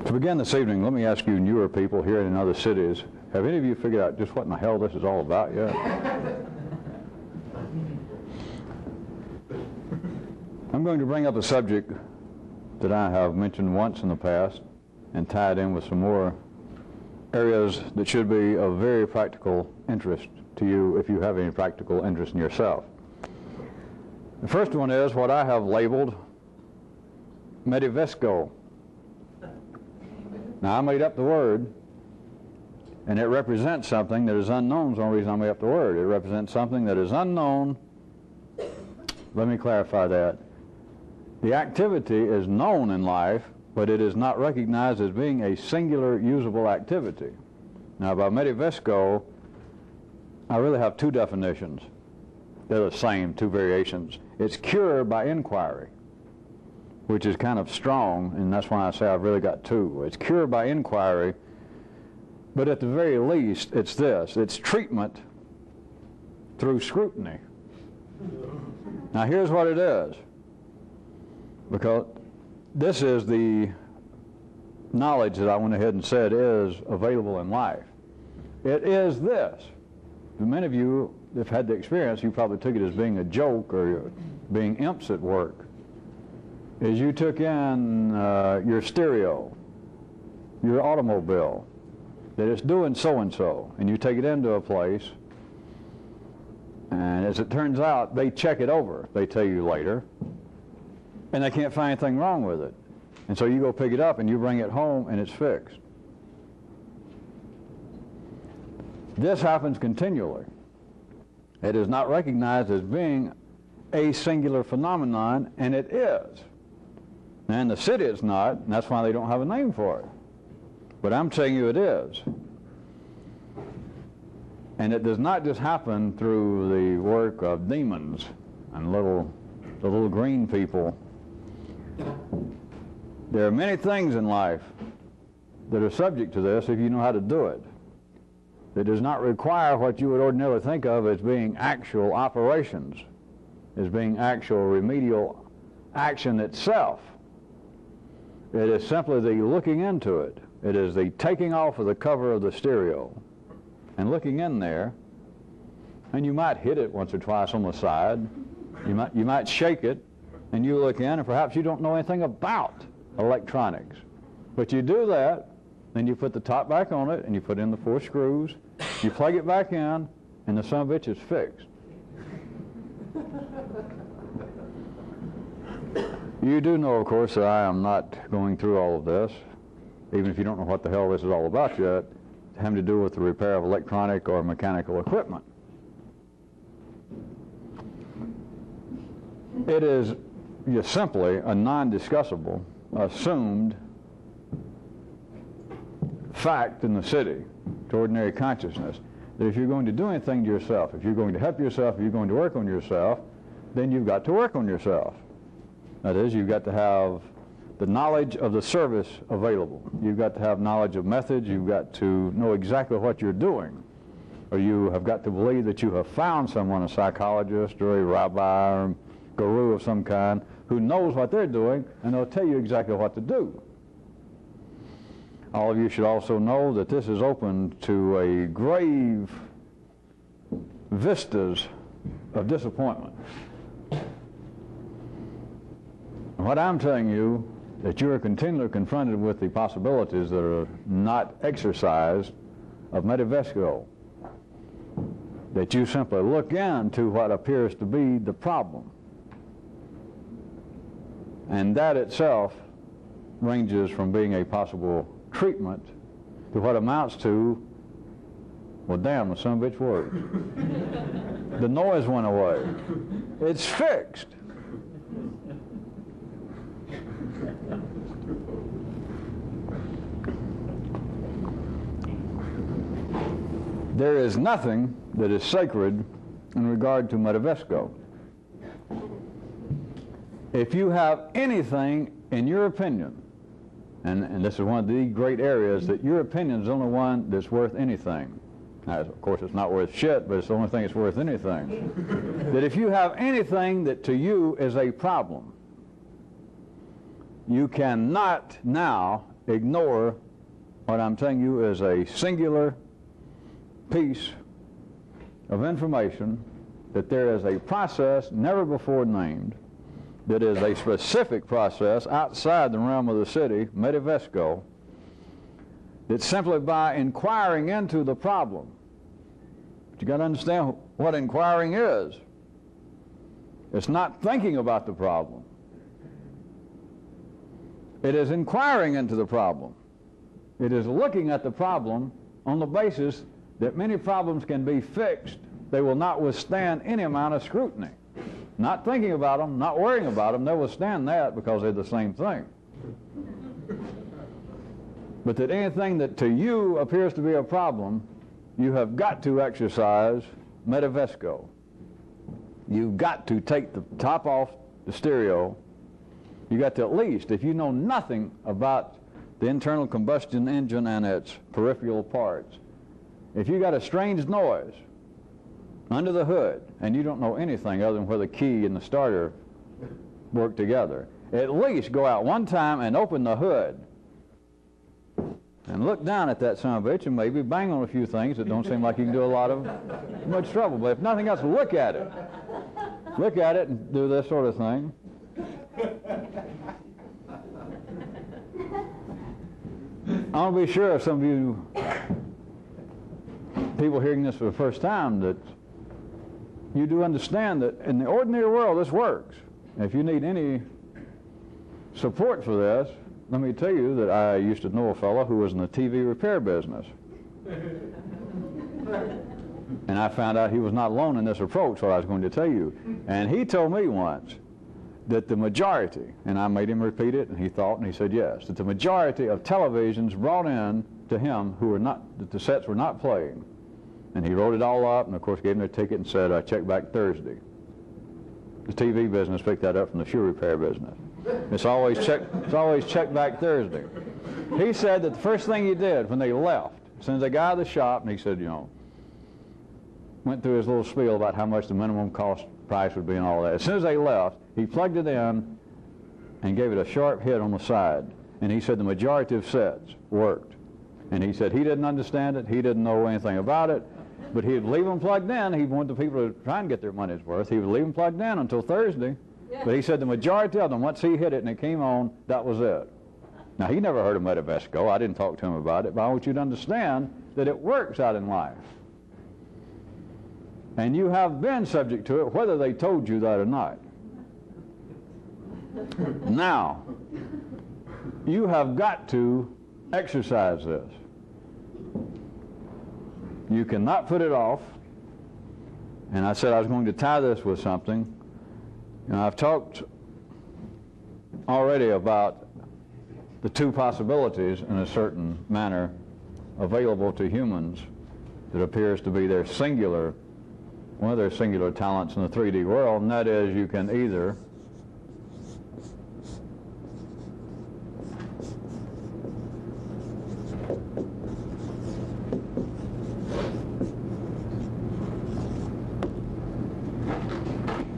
To begin this evening, let me ask you newer people here and in other cities, have any of you figured out just what in the hell this is all about yet? I'm going to bring up a subject that I have mentioned once in the past and tie it in with some more areas that should be of very practical interest to you if you have any practical interest in yourself. The first one is what I have labeled Medivesco. Now, I made up the word, and it represents something that is unknown. That's the only reason I made up the word. It represents something that is unknown. Let me clarify that. The activity is known in life, but it is not recognized as being a singular usable activity. Now, by Medivesco, I really have two definitions. They're the same, two variations. It's cure by inquiry, which is kind of strong, and that's why I say I've really got two. It's cure by inquiry, but at the very least, it's this. It's treatment through scrutiny. Now, here's what it is, because this is the knowledge that I went ahead and said is available in life. It is this. Many of you have had the experience, you probably took it as being a joke or being imps at work, is you took in your stereo, your automobile, that it's doing so-and-so, and you take it into a place, and as it turns out, they check it over, they tell you later, and they can't find anything wrong with it. And so you go pick it up and you bring it home and it's fixed. This happens continually. It is not recognized as being a singular phenomenon, and it is. And the city it's not, and that's why they don't have a name for it. But I'm telling you it is. And it does not just happen through the work of demons and the little green people. There are many things in life that are subject to this if you know how to do it. It does not require what you would ordinarily think of as being actual operations, as being actual remedial action itself. It is simply the looking into it. It is the taking off of the cover of the stereo and looking in there, and you might hit it once or twice on the side. You might shake it, and you look in, and perhaps you don't know anything about electronics. But you do that, then you put the top back on it, and you put in the 4 screws, you plug it back in, and the son of a bitch is fixed. You do know, of course, that I am not going through all of this, even if you don't know what the hell this is all about yet, having to do with the repair of electronic or mechanical equipment. It is just simply a non-discussable, assumed fact in the city, to ordinary consciousness, that if you're going to do anything to yourself, if you're going to help yourself, if you're going to work on yourself, then you've got to work on yourself. That is, you've got to have the knowledge of the service available. You've got to have knowledge of methods. You've got to know exactly what you're doing. Or you have got to believe that you have found someone, a psychologist or a rabbi or a guru of some kind, who knows what they're doing, and they'll tell you exactly what to do. All of you should also know that this is open to a grave vistas of disappointment. And what I'm telling you, that you are continually confronted with the possibilities that are not exercised of Medivesco. That you simply look into what appears to be the problem. And that itself ranges from being a possible treatment to what amounts to, well, damn, the son of a bitch worked. The noise went away. It's fixed. There is nothing that is sacred in regard to Medivesco. If you have anything in your opinion, and this is one of the great areas, that your opinion is the only one that's worth anything. Now, of course, it's not worth shit, but it's the only thing that's worth anything. That if you have anything that to you is a problem, you cannot now ignore what I'm telling you is a singular piece of information, that there is a process never before named, that is a specific process outside the realm of the city, metavesco, that simply by inquiring into the problem. But you got to understand what inquiring is. It's not thinking about the problem. It is inquiring into the problem. It is looking at the problem on the basis that many problems can be fixed. They will not withstand any amount of scrutiny. Not thinking about them, not worrying about them, they'll withstand that because they're the same thing. But that anything that to you appears to be a problem, you have got to exercise metavesco. You've got to take the top off the stereo. You've got to at least, if you know nothing about the internal combustion engine and its peripheral parts, if you got a strange noise under the hood and you don't know anything other than where the key and the starter work together, at least go out one time and open the hood and look down at that son of a bitch and maybe bang on a few things that don't seem like you can do a lot of much trouble. But if nothing else, look at it. Look at it and do this sort of thing. I want to be sure of some of you people hearing this for the first time that you do understand that in the ordinary world this works. If you need any support for this, let me tell you that I used to know a fellow who was in the TV repair business. And I found out he was not alone in this approach, what I was going to tell you. And he told me once that the majority, and I made him repeat it, and he thought, and he said yes, that the majority of televisions brought in to him who were not, that the sets were not playing. And he wrote it all up, and of course gave him their ticket and said, check back Thursday. The TV business picked that up from the shoe repair business. It's always check back Thursday. He said that the first thing he did when they left, as soon as they got out of the shop, and he said, went through his little spiel about how much the minimum cost price would be and all that. As soon as they left, he plugged it in and gave it a sharp hit on the side. And he said the majority of sets worked. And he said he didn't understand it, he didn't know anything about it, but he'd leave them plugged in. He wanted the people to try and get their money's worth. He would leave them plugged in until Thursday. Yeah. But he said the majority of them, once he hit it and it came on, that was it. Now, he never heard of metavesco. I didn't talk to him about it, but I want you to understand that it works out in life. And you have been subject to it, whether they told you that or not. Now, you have got to exercise this. You cannot put it off. And I said I was going to tie this with something. I've talked already about the two possibilities in a certain manner available to humans that appears to be their singular, one of their singular talents in the 3D world, and that is you can either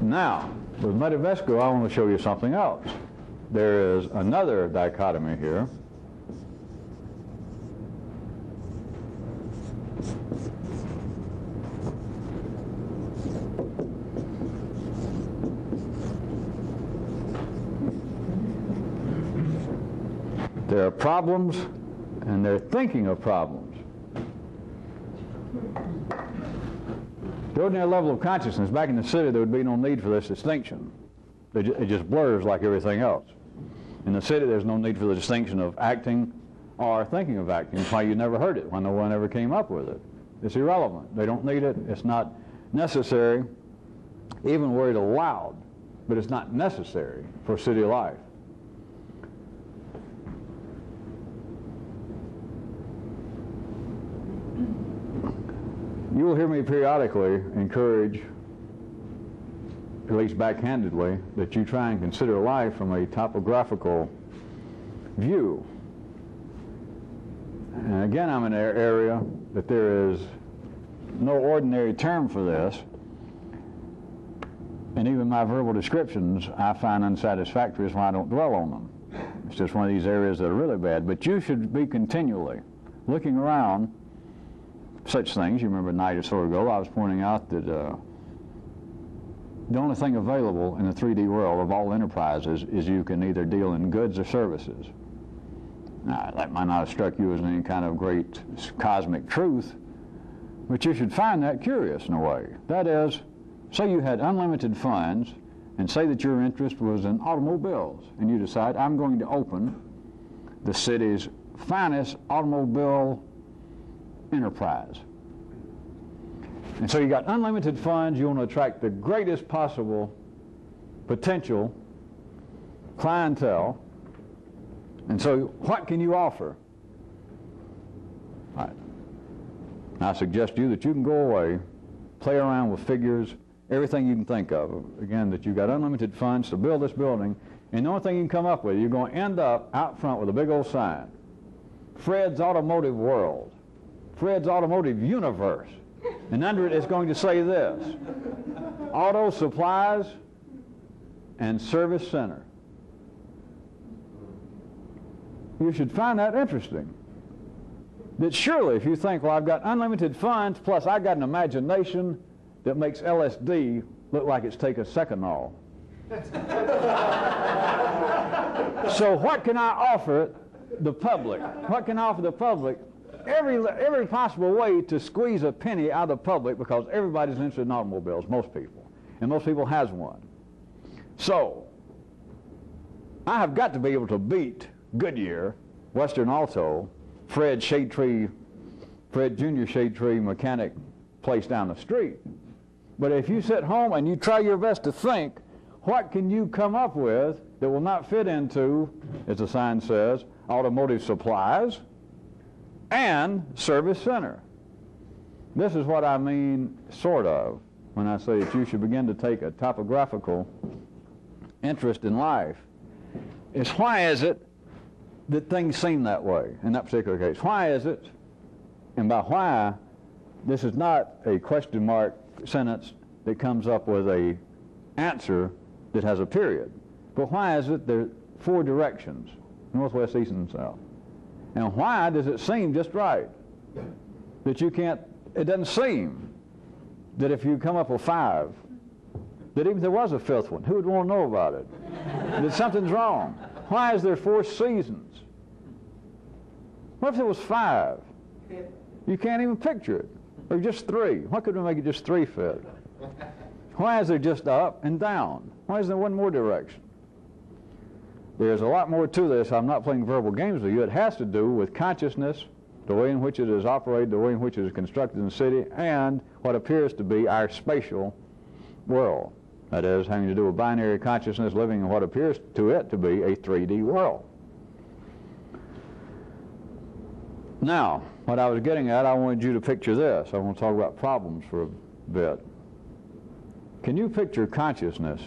now, with metavesco, I want to show you something else. There is another dichotomy here. There are problems, and they're thinking of problems. The ordinary level of consciousness, back in the city, there would be no need for this distinction. It just blurs like everything else. In the city, there's no need for the distinction of acting or thinking of acting. That's why you never heard it, why no one ever came up with it. It's irrelevant. They don't need it. It's not necessary, even were it allowed, but it's not necessary for city life. You will hear me periodically encourage, at least backhandedly, that you try and consider life from a topographical view. And again, I'm in an area that there is no ordinary term for this, and even my verbal descriptions I find unsatisfactory, is why I don't dwell on them. It's just one of these areas that are really bad. But you should be continually looking around such things. You remember a night or so ago I was pointing out that the only thing available in the 3D world of all enterprises is you can either deal in goods or services. Now, that might not have struck you as any kind of great cosmic truth, but you should find that curious in a way. That is, say you had unlimited funds, and say that your interest was in automobiles, and you decide, I'm going to open the city's finest automobile enterprise. And so you got unlimited funds, you want to attract the greatest possible potential clientele, and so what can you offer? All right. I suggest to you that you can go away, play around with figures, everything you can think of. Again, that you've got unlimited funds to build this building, and the only thing you can come up with, you're going to end up out front with a big old sign. Fred's Automotive World. Fred's Automotive Universe. And under it it's going to say this: Auto Supplies and Service Center. You should find that interesting. That surely if you think, well, I've got unlimited funds, plus I got an imagination that makes LSD look like it's taken Seconal. So what can I offer the public? What can I offer the public? Every possible way to squeeze a penny out of the public, because everybody's interested in automobiles, most people. And most people has one. So I have got to be able to beat Goodyear, Western Auto, Fred Jr. Shade Tree mechanic place down the street. But if you sit home and you try your best to think, what can you come up with that will not fit into, as the sign says, automotive supplies and service center? This is what I mean, sort of, when I say that you should begin to take a topographical interest in life. Is why is it that things seem that way in that particular case? Why is it? And by why, this is not a question mark sentence that comes up with a answer that has a period. But why is it there are 4 directions, northwest, east, and south? And why does it seem just right? That you can't, it doesn't seem that if you come up with 5, that even if there was a 5th one, who would want to know about it? That something's wrong. Why is there 4 seasons? What if there was 5? You can't even picture it. Or just 3. Why couldn't we make it just 3 fit? Why is there just up and down? Why is there one more direction? There's a lot more to this. I'm not playing verbal games with you. It has to do with consciousness, the way in which it is operated, the way in which it is constructed in the city, and what appears to be our spatial world. That is, having to do with binary consciousness living in what appears to it to be a 3D world. Now, what I was getting at, I wanted you to picture this. I want to talk about problems for a bit. Can you picture consciousness,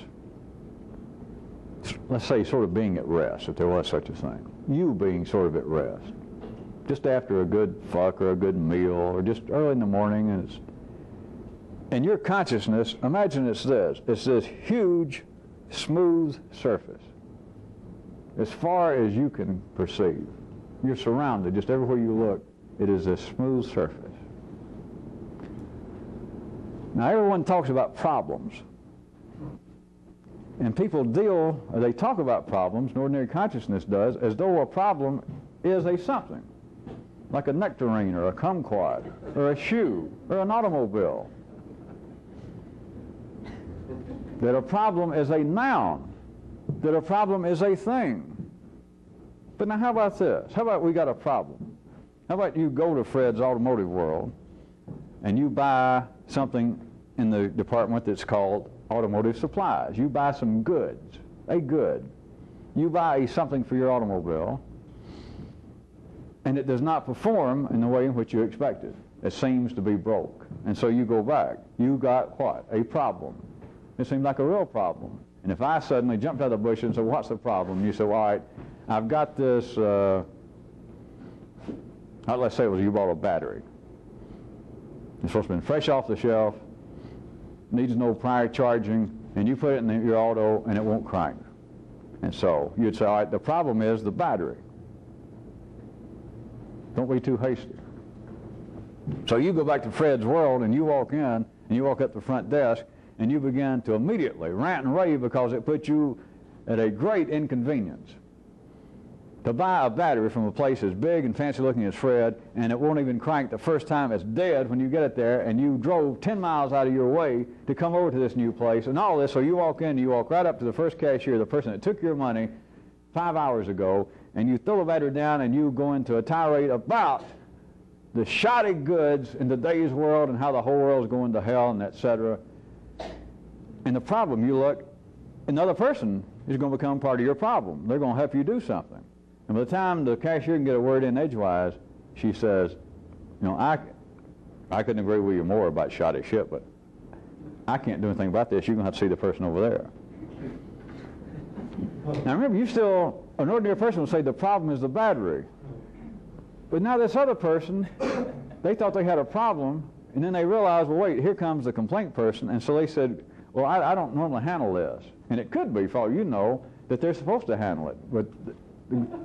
let's say, sort of being at rest, if there was such a thing? You being sort of at rest, just after a good fuck or a good meal, or just early in the morning, and your consciousness, imagine it's this huge, smooth surface, as far as you can perceive. You're surrounded, just everywhere you look, it is this smooth surface. Now, everyone talks about problems. And people they talk about problems, and ordinary consciousness does, as though a problem is a something, like a nectarine, or a kumquat, or a shoe, or an automobile. That a problem is a noun, that a problem is a thing. But now how about this? How about we got a problem? How about you go to Fred's Automotive World and you buy something in the department that's called automotive supplies. You buy some goods, a good. You buy something for your automobile, and it does not perform in the way in which you expected. It seems to be broke. And so you go back. You got what? A problem. It seemed like a real problem. And if I suddenly jumped out of the bush and said, what's the problem? You say, well, all right, I've got this, let's say it was you bought a battery. It's supposed to be fresh off the shelf, needs no prior charging, and you put it in your auto and it won't crank. And so you'd say, all right, the problem is the battery. Don't be too hasty. So you go back to Fred's world and you walk in and you walk up to the front desk and you begin to immediately rant and rave because it put you at a great inconvenience to buy a battery from a place as big and fancy looking as Fred, and it won't even crank the first time. It's dead when you get it there, and you drove 10 miles out of your way to come over to this new place and all this. So you walk in, you walk right up to the first cashier, the person that took your money 5 hours ago, and you throw the battery down and you go into a tirade about the shoddy goods in today's world and how the whole world's going to hell and etc. And the problem, you look, another person is going to become part of your problem. They're going to help you do something. And by the time the cashier can get a word in edgewise, she says, you know, I couldn't agree with you more about shoddy shit, but I can't do anything about this. You're going to have to see the person over there. Now remember, an ordinary person will say the problem is the battery. But now this other person, they thought they had a problem, and then they realized, well, wait, here comes the complaint person, and so they said, well, I don't normally handle this. And it could be, for all you know, that they're supposed to handle it. But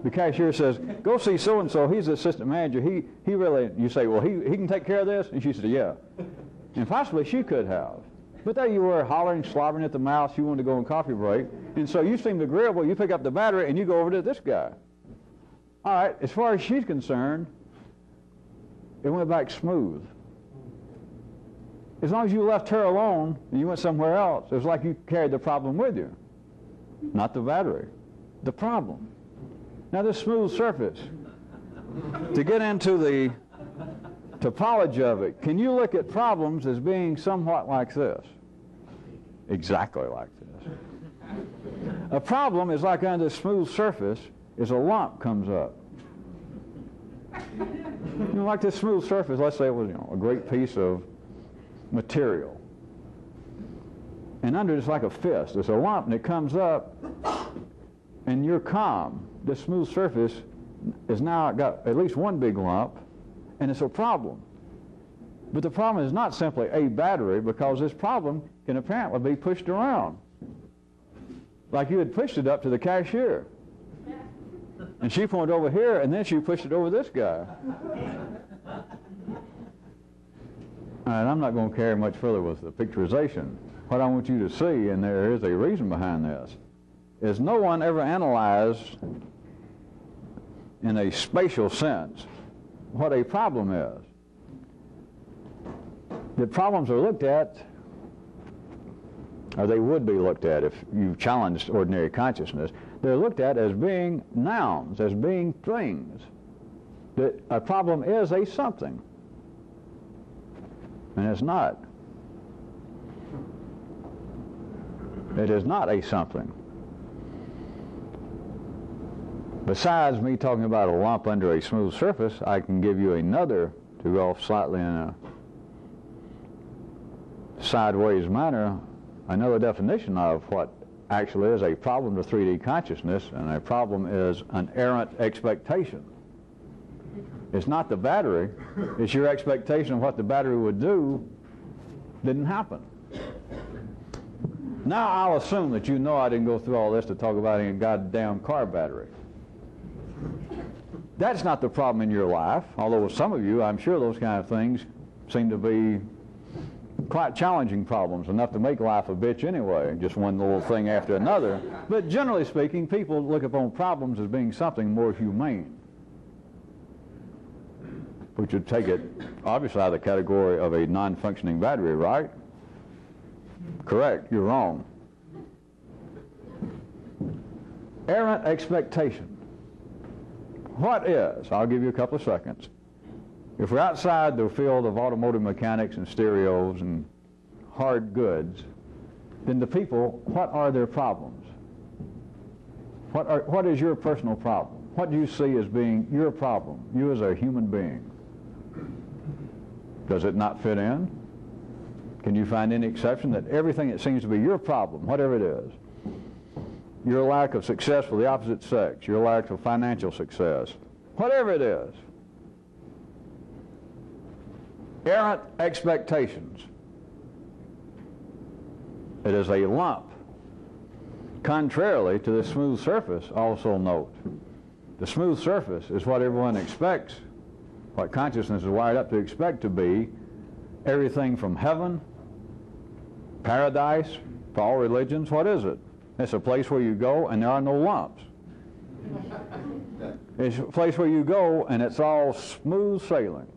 the cashier says, go see so-and-so, he's the assistant manager, he really, you say, well, he can take care of this? And she said, yeah. And possibly she could have. But there you were, hollering, slobbering at the mouth, you wanted to go on coffee break, and so you seemed agreeable, you pick up the battery and you go over to this guy. All right, as far as she's concerned, it went back smooth. As long as you left her alone and you went somewhere else, it was like you carried the problem with you. Not the battery, the problem. Now this smooth surface, to get into the topology of it, can you look at problems as being somewhat like this? Exactly like this. A problem is like under the smooth surface is a lump comes up. You know, like this smooth surface, let's say it was, you know, a great piece of material. And under it's like a fist. There's a lump and it comes up and you're calm. The smooth surface has now got at least one big lump and it's a problem. But the problem is not simply a battery, because this problem can apparently be pushed around. Like you had pushed it up to the cashier. And she pointed over here and then she pushed it over this guy. All right, I'm not going to carry much further with the picturization. What I want you to see, and there is a reason behind this, is no one ever analyzed in a spatial sense what a problem is. The problems are looked at, or they would be looked at if you challenged ordinary consciousness, they're looked at as being nouns, as being things. That a problem is a something. And it's not. It is not a something. Besides me talking about a lump under a smooth surface, I can give you another, to go off slightly in a sideways manner, another definition of what actually is a problem to 3D consciousness, and a problem is an errant expectation. It's not the battery, it's your expectation of what the battery would do didn't happen. Now I'll assume that you know I didn't go through all this to talk about any goddamn car battery. That's not the problem in your life, although with some of you, I'm sure those kind of things seem to be quite challenging problems, enough to make life a bitch anyway, just one little thing after another. But generally speaking, people look upon problems as being something more humane, which would take it obviously out of the category of a non-functioning battery, right? Correct, you're wrong. Errant expectation. What is? I'll give you a couple of seconds. If we're outside the field of automotive mechanics and stereos and hard goods, then the people, what are their problems? What is your personal problem? What do you see as being your problem, you as a human being? Does it not fit in? Can you find any exception that everything that seems to be your problem, whatever it is, your lack of success with the opposite sex, your lack of financial success, whatever it is, errant expectations. It is a lump Contrarily to the smooth surface, also note, the smooth surface is what everyone expects, what consciousness is wired up to expect to be everything from heaven, paradise, for all religions. What is it? It's a place where you go and there are no lumps. It's a place where you go and it's all smooth sailing.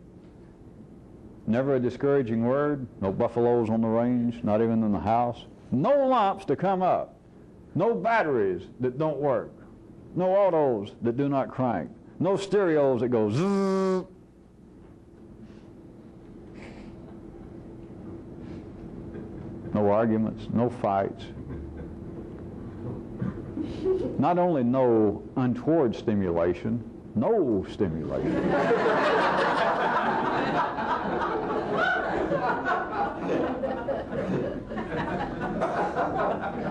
Never a discouraging word, no buffaloes on the range, not even in the house. No lumps to come up. No batteries that don't work. No autos that do not crank. No stereos that go zzz. No arguments, no fights. Not only no untoward stimulation, no stimulation.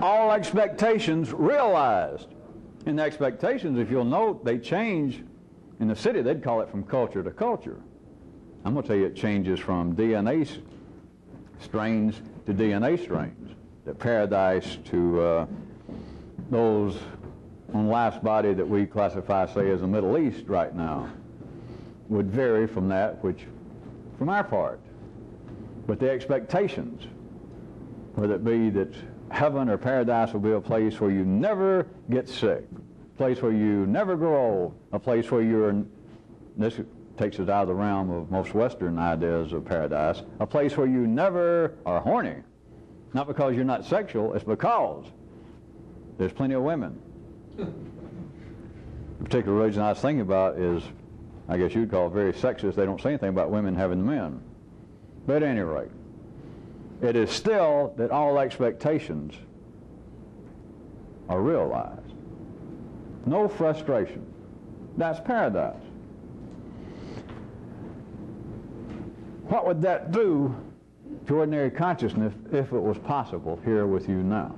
All expectations realized. And the expectations, if you'll note, they change. In the city, they'd call it from culture to culture. I'm going to tell you it changes from DNA strains to DNA strains. The paradise to those on life's body that we classify, say, as the Middle East right now, would vary from that which, from our part. But the expectations, whether it be that heaven or paradise will be a place where you never get sick, a place where you never grow old, a place where you're, this takes us out of the realm of most Western ideas of paradise, a place where you never are horny. Not because you're not sexual, it's because there's plenty of women. The particular religion I was thinking about is, I guess you'd call it very sexist. They don't say anything about women having men. But at any rate, it is still that all expectations are realized. No frustration. That's paradise. What would that do to ordinary consciousness if it was possible here with you now?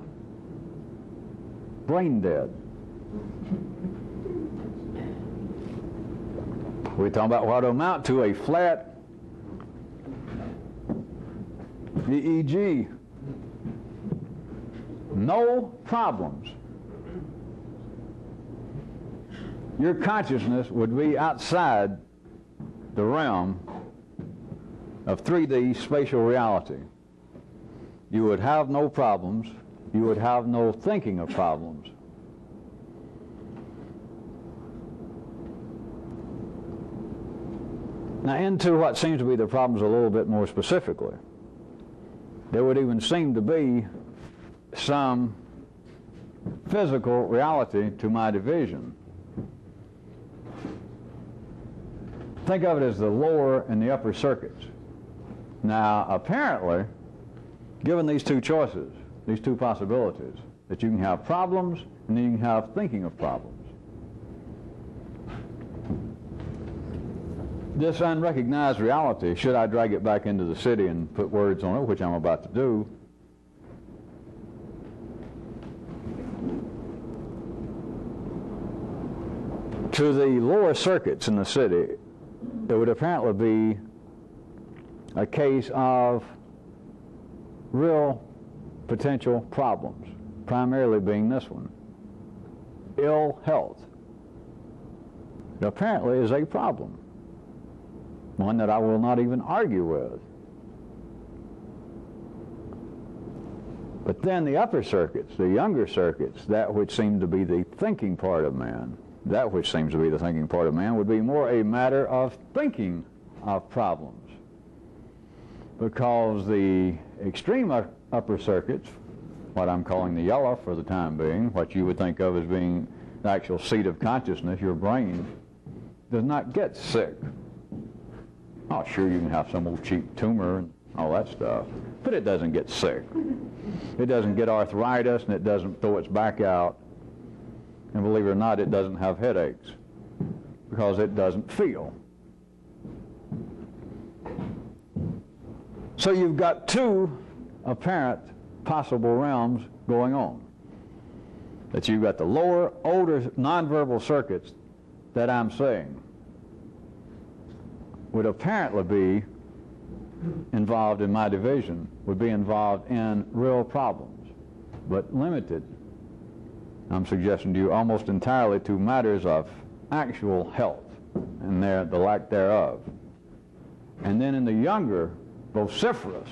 Brain dead. We're talking about what will amount to a flat EEG. No problems. Your consciousness would be outside the realm of 3D spatial reality. You would have no problems. You would have no thinking of problems. Now, into what seems to be the problems a little bit more specifically. There would even seem to be some physical reality to my division. Think of it as the lower and the upper circuits. Now, apparently, given these two choices, these two possibilities, that you can have problems and then you can have thinking of problems. This unrecognized reality, should I drag it back into the city and put words on it, which I'm about to do, to the lower circuits in the city, it would apparently be a case of real potential problems, primarily being this one. Ill health. It apparently is a problem. One that I will not even argue with. But then the upper circuits, the younger circuits, that which seem to be the thinking part of man, that which seems to be the thinking part of man would be more a matter of thinking of problems. Because the extreme upper circuits, what I'm calling the yellow for the time being, what you would think of as being the actual seat of consciousness, your brain, does not get sick. Oh, sure, you can have some old cheap tumor and all that stuff, but it doesn't get sick. It doesn't get arthritis, and it doesn't throw its back out. And believe it or not, it doesn't have headaches because it doesn't feel. So you've got two apparent possible realms going on. That you've got the lower, older, nonverbal circuits that I'm saying would apparently be involved in my division, would be involved in real problems, but limited I'm suggesting to you almost entirely to matters of actual health and the lack thereof. And then in the younger, vociferous,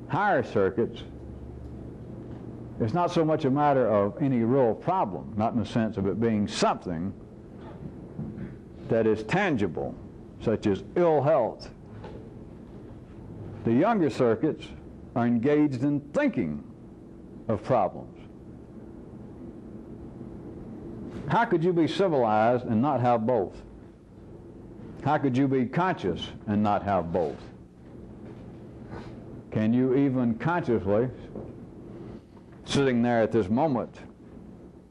higher circuits, it's not so much a matter of any real problem, not in the sense of it being something that is tangible, such as ill health. The younger circuits are engaged in thinking of problems. How could you be civilized and not have both? How could you be conscious and not have both? Can you even consciously, sitting there at this moment,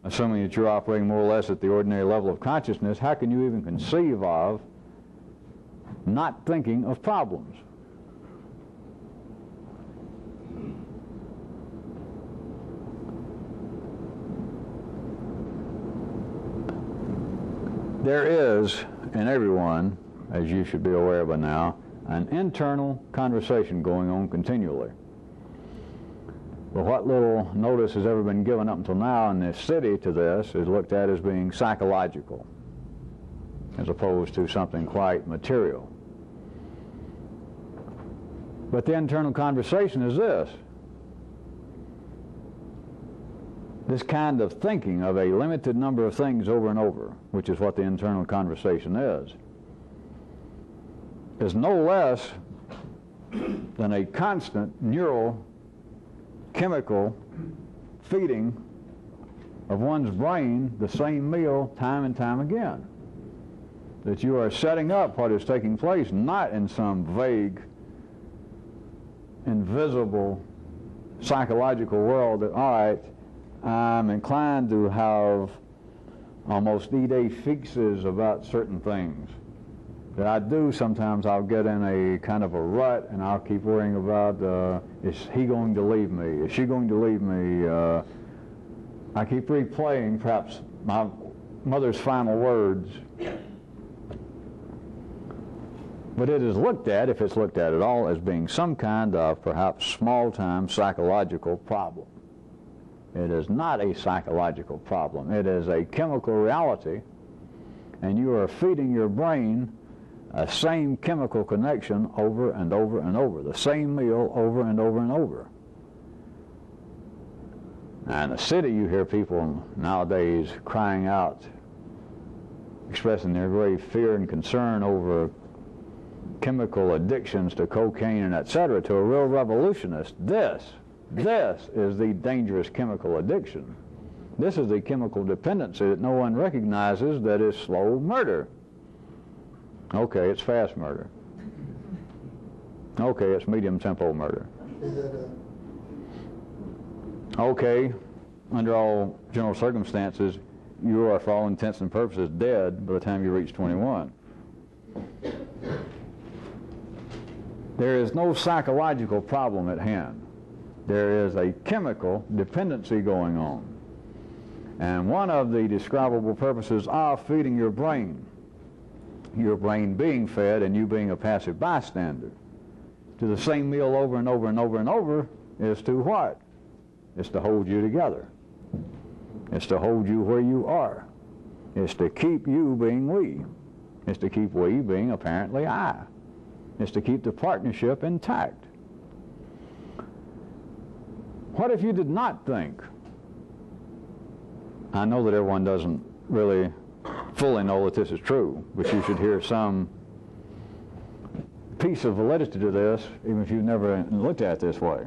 assuming that you're operating more or less at the ordinary level of consciousness, how can you even conceive of not thinking of problems? There is, in everyone, as you should be aware by now, an internal conversation going on continually. But what little notice has ever been given up until now in this city to this is looked at as being psychological, as opposed to something quite material. But the internal conversation is this kind of thinking of a limited number of things over and over, which is what the internal conversation is no less than a constant neural chemical feeding of one's brain the same meal time and time again. That you are setting up what is taking place not in some vague, invisible, psychological world that, all right, I'm inclined to have almost idée fixes about certain things. That I do, sometimes I'll get in a kind of a rut and I'll keep worrying about, is he going to leave me? Is she going to leave me? I keep replaying perhaps my mother's final words. But it is looked at, if it's looked at all, as being some kind of perhaps small-time psychological problem. It is not a psychological problem. It is a chemical reality, and you are feeding your brain a same chemical connection over and over and over, the same meal over and over and over. Now in the city you hear people nowadays crying out, expressing their great fear and concern over chemical addictions to cocaine and etc. To a real revolutionist, this is the dangerous chemical addiction. This is the chemical dependency that no one recognizes, that is slow murder. Okay, it's fast murder. Okay, it's medium tempo murder. Okay, under all general circumstances, you are, for all intents and purposes, dead by the time you reach 21. There is no psychological problem at hand. There is a chemical dependency going on. And one of the describable purposes of feeding your brain being fed and you being a passive bystander to the same meal over and over and over and over, is to what? It's to hold you together. It's to hold you where you are. It's to keep you being we. It's to keep we being apparently I. It's to keep the partnership intact. What if you did not think? I know that everyone doesn't really fully know that this is true, but you should hear some piece of validity to this, even if you've never looked at it this way.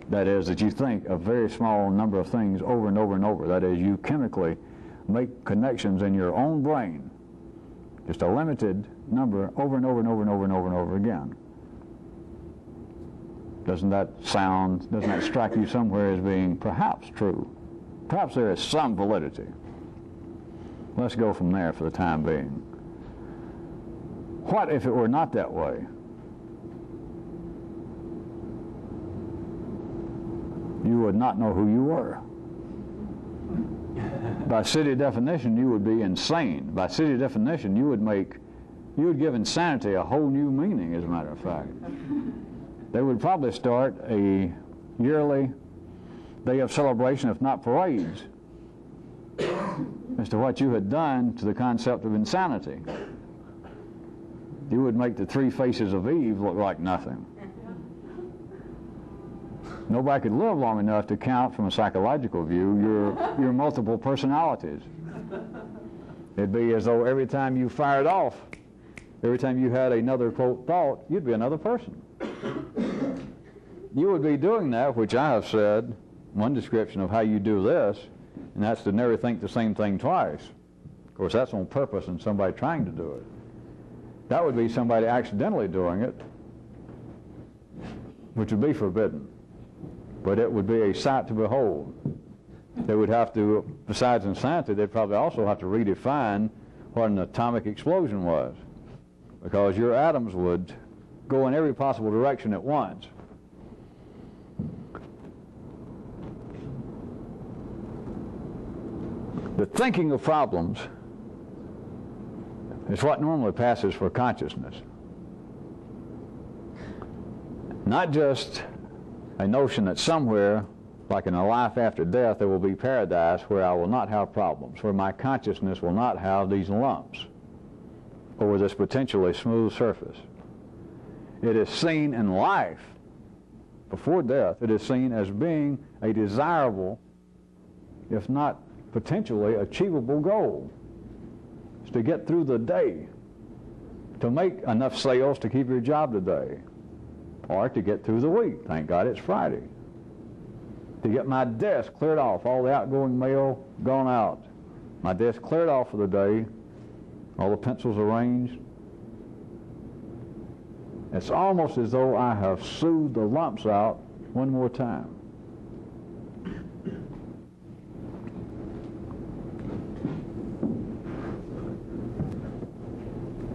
That is, that you think a very small number of things over and over and over. That is, you chemically make connections in your own brain, just a limited number, over and over and over and over and over and over again. Doesn't that strike you somewhere as being perhaps true? Perhaps there is some validity. Let's go from there for the time being. What if it were not that way? You would not know who you were. By city definition, you would be insane. By city definition, you would give insanity a whole new meaning, as a matter of fact. They would probably start a yearly day of celebration, if not parades, as to what you had done to the concept of insanity. You would make the 3 faces of Eve look like nothing. Nobody could live long enough to count from a psychological view your multiple personalities. It'd be as though every time you fired off, every time you had another, quote, thought, you'd be another person. You would be doing that, which I have said, one description of how you do this, and that's to never think the same thing twice. Of course, that's on purpose and somebody trying to do it. That would be somebody accidentally doing it, which would be forbidden. But it would be a sight to behold. They would have to, besides insanity, they'd probably also have to redefine what an atomic explosion was, because your atoms would go in every possible direction at once. The thinking of problems is what normally passes for consciousness. Not just a notion that somewhere, like in a life after death, there will be paradise where I will not have problems, where my consciousness will not have these lumps over this potentially smooth surface. It is seen in life, before death, it is seen as being a desirable, if not potentially achievable goal. It's to get through the day, to make enough sales to keep your job today, or to get through the week. Thank God it's Friday. To get my desk cleared off, all the outgoing mail gone out, my desk cleared off for the day, all the pencils arranged. It's almost as though I have soothed the lumps out one more time.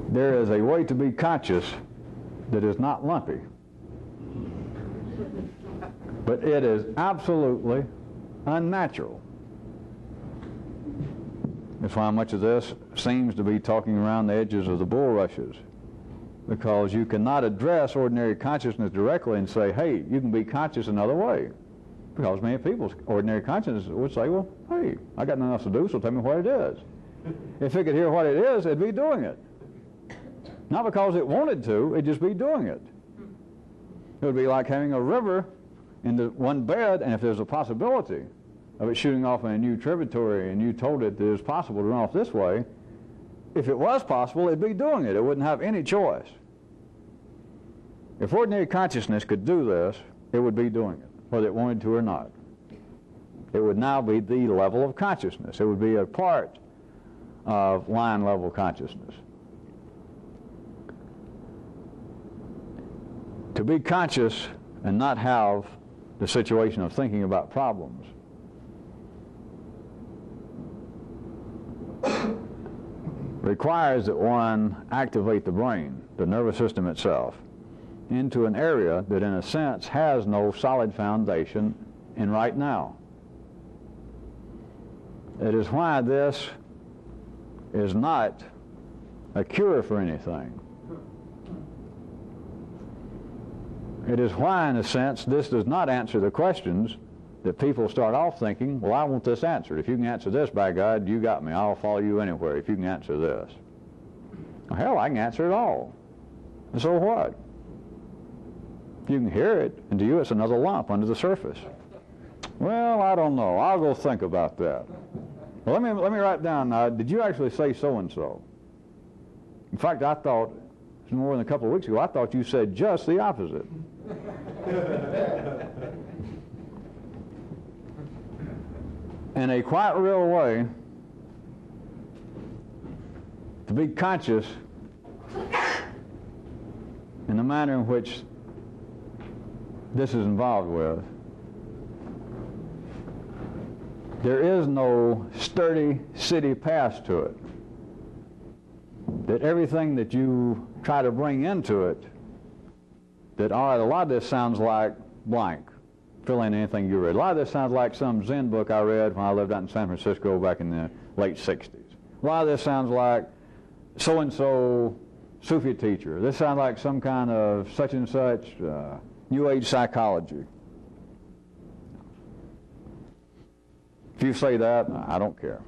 There is a way to be conscious that is not lumpy. But it is absolutely unnatural. That's why much of this seems to be talking around the edges of the bulrushes, because you cannot address ordinary consciousness directly and say, hey, you can be conscious another way. Because many people's ordinary consciousness would say, well, hey, I got nothing else to do, so tell me what it is. If it could hear what it is, it'd be doing it. Not because it wanted to, it'd just be doing it. It would be like having a river in the one bed, and if there's a possibility of it shooting off in a new tributary and you told it that it was possible to run off this way, if it was possible, it'd be doing it. It wouldn't have any choice. If ordinary consciousness could do this, it would be doing it, whether it wanted to or not. It would now be the level of consciousness. It would be a part of line level consciousness. To be conscious and not have the situation of thinking about problems requires that one activate the brain, the nervous system itself, into an area that in a sense has no solid foundation in right now. It is why this is not a cure for anything. It is why, in a sense, this does not answer the questions that people start off thinking, well, I want this answered. If you can answer this, by God, you got me. I'll follow you anywhere if you can answer this. Well, hell, I can answer it all. And so what? You can hear it, and to you it's another lump under the surface. Well, I don't know. I'll go think about that. Well, let me write down, did you actually say so-and-so? In fact, I thought, more than a couple of weeks ago, I thought you said just the opposite. In a quite real way, to be conscious in the manner in which this is involved with, there is no sturdy city pass to it. That everything that you try to bring into it, that all right, a lot of this sounds like blank. Fill in anything you read. A lot of this sounds like some Zen book I read when I lived out in San Francisco back in the late 60s. A lot of this sounds like so-and-so Sufi teacher. This sounds like some kind of such and such New Age psychology. If you say that, I don't care.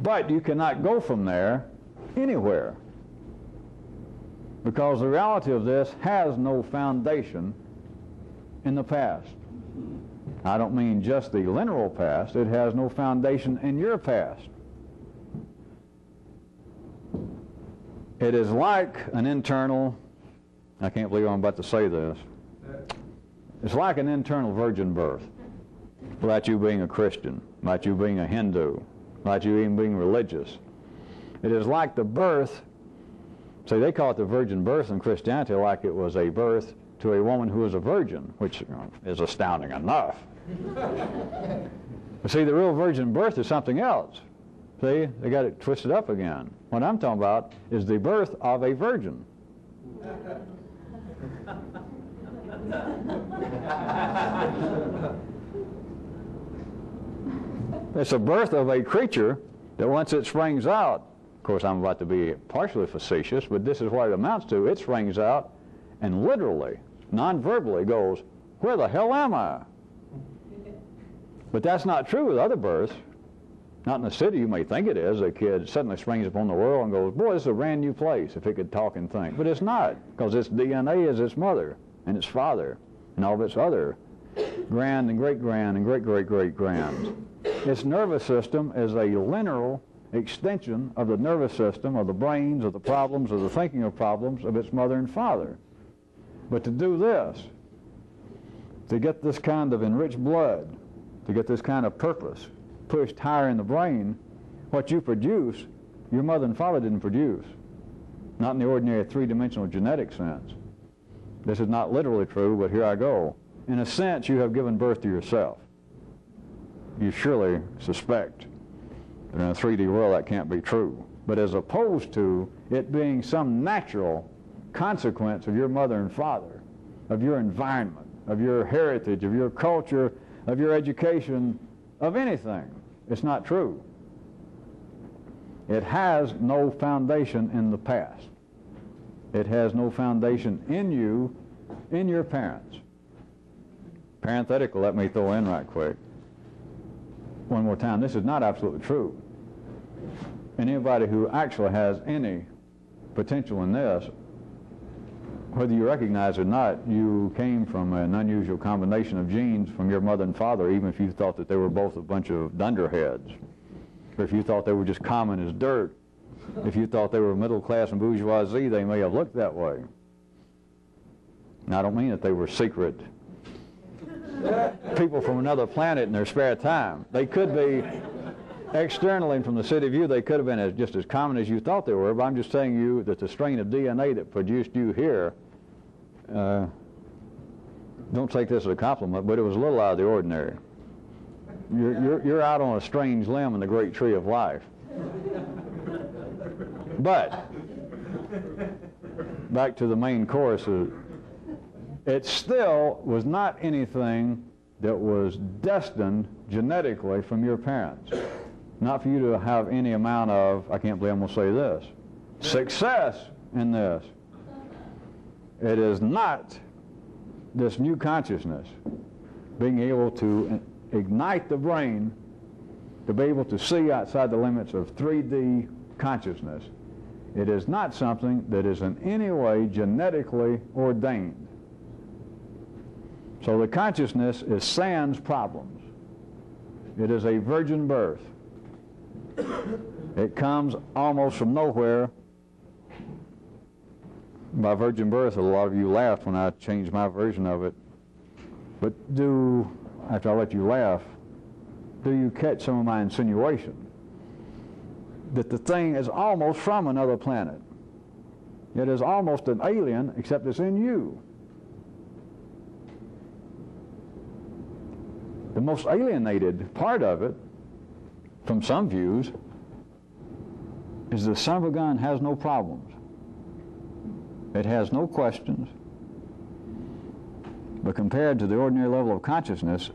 But you cannot go from there anywhere, because the reality of this has no foundation in the past. I don't mean just the literal past. It has no foundation in your past. It is like an internal, I can't believe I'm about to say this, it's like an internal virgin birth, without you being a Christian, without you being a Hindu, without you even being religious. It is like the birth, see, they call it the virgin birth in Christianity, like it was a birth to a woman who is a virgin, which is astounding enough. But see, the real virgin birth is something else. See, they got it twisted up again. What I'm talking about is the birth of a virgin. It's a birth of a creature that once it springs out, of course I'm about to be partially facetious, but this is what it amounts to. It springs out and literally, non-verbally goes, where the hell am I? But that's not true with other births. Not in the city, you may think it is. A kid suddenly springs upon the world and goes, boy, this is a brand new place, if it could talk and think. But it's not, because its DNA is its mother and its father and all of its other grand and great-grand and great-great-great-grands. Its nervous system is a lineal extension of the nervous system, of the brains, of the problems, of the thinking of problems of its mother and father. But to do this, to get this kind of enriched blood, to get this kind of purpose pushed higher in the brain, what you produce, your mother and father didn't produce. Not in the ordinary three-dimensional genetic sense. This is not literally true, but here I go. In a sense, you have given birth to yourself. You surely suspect that in a 3D world that can't be true. But as opposed to it being some natural consequence of your mother and father, of your environment, of your heritage, of your culture, of your education, of anything, it's not true. It has no foundation in the past. It has no foundation in you, in your parents. Parenthetical, let me throw in right quick. One more time, this is not absolutely true. And anybody who actually has any potential in this, whether you recognize it or not, you came from an unusual combination of genes from your mother and father, even if you thought that they were both a bunch of dunderheads, or if you thought they were just common as dirt. If you thought they were middle class and bourgeoisie, they may have looked that way. Now, I don't mean that they were secret people from another planet in their spare time. They could be externally, and from the city view, they could have been just as common as you thought they were, but I'm just telling you that the strain of DNA that produced you here, don't take this as a compliment, but it was a little out of the ordinary. You're out on a strange limb in the great tree of life. But, back to the main course, it still was not anything that was destined genetically from your parents. Not for you to have any amount of, I can't believe I'm going to say this, success in this. It is not this new consciousness, being able to ignite the brain to be able to see outside the limits of 3D consciousness. It is not something that is in any way genetically ordained. So the consciousness is sans problems. It is a virgin birth. It comes almost from nowhere. By virgin birth, a lot of you laughed when I changed my version of it. But after I let you laugh, do you catch some of my insinuation? That the thing is almost from another planet. It is almost an alien, except it's in you. The most alienated part of it, from some views, is the son of a gun has no problems. It has no questions. But compared to the ordinary level of consciousness,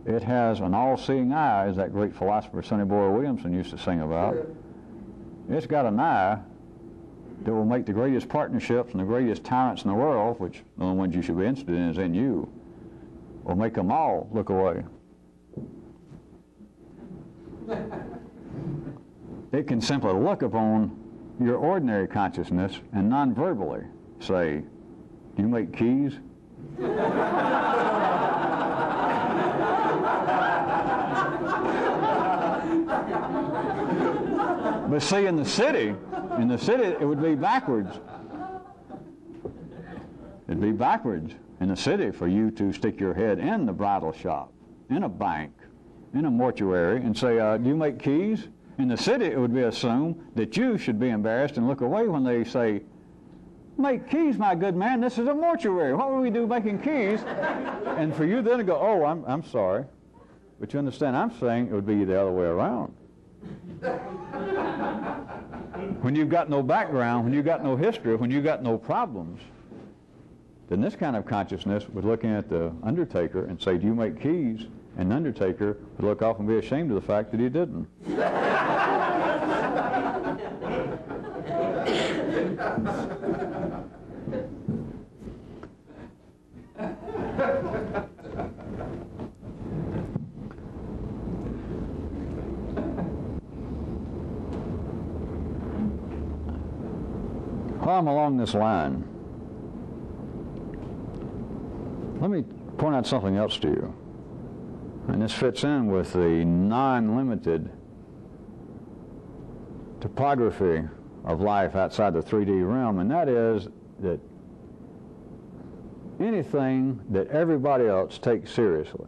it has an all-seeing eye, as that great philosopher Sonny Boy Williamson used to sing about. It's got an eye that will make the greatest partnerships and the greatest tyrants in the world, which the only ones you should be interested in is in you, will make them all look away. it can simply look upon your ordinary consciousness and non-verbally say, do you make keys? But see, in the city, it would be backwards. It'd be backwards in the city for you to stick your head in the bridal shop, in a bank, in a mortuary, and say, do you make keys? In the city, it would be assumed that you should be embarrassed and look away when they say, make keys, my good man, this is a mortuary. What would we do making keys? And for you then to go, oh, I'm sorry. But you understand, I'm saying it would be the other way around. When you've got no background, when you've got no history, when you've got no problems, then this kind of consciousness would look in at the undertaker and say, do you make keys? And the undertaker would look off and be ashamed of the fact that he didn't. While I'm along this line, let me point out something else to you. And this fits in with the non-limited topography of life outside the 3D realm, and that is that anything that everybody else takes seriously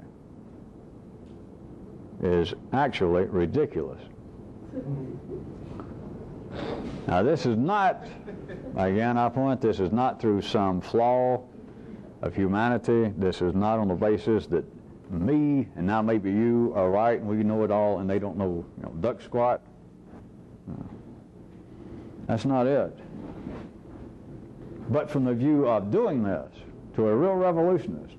is actually ridiculous. Now this is not, again I point, this is not through some flaw of humanity. This is not on the basis that me and now maybe you are right and we know it all and they don't know, duck squat. No. That's not it. But from the view of doing this to a real revolutionist,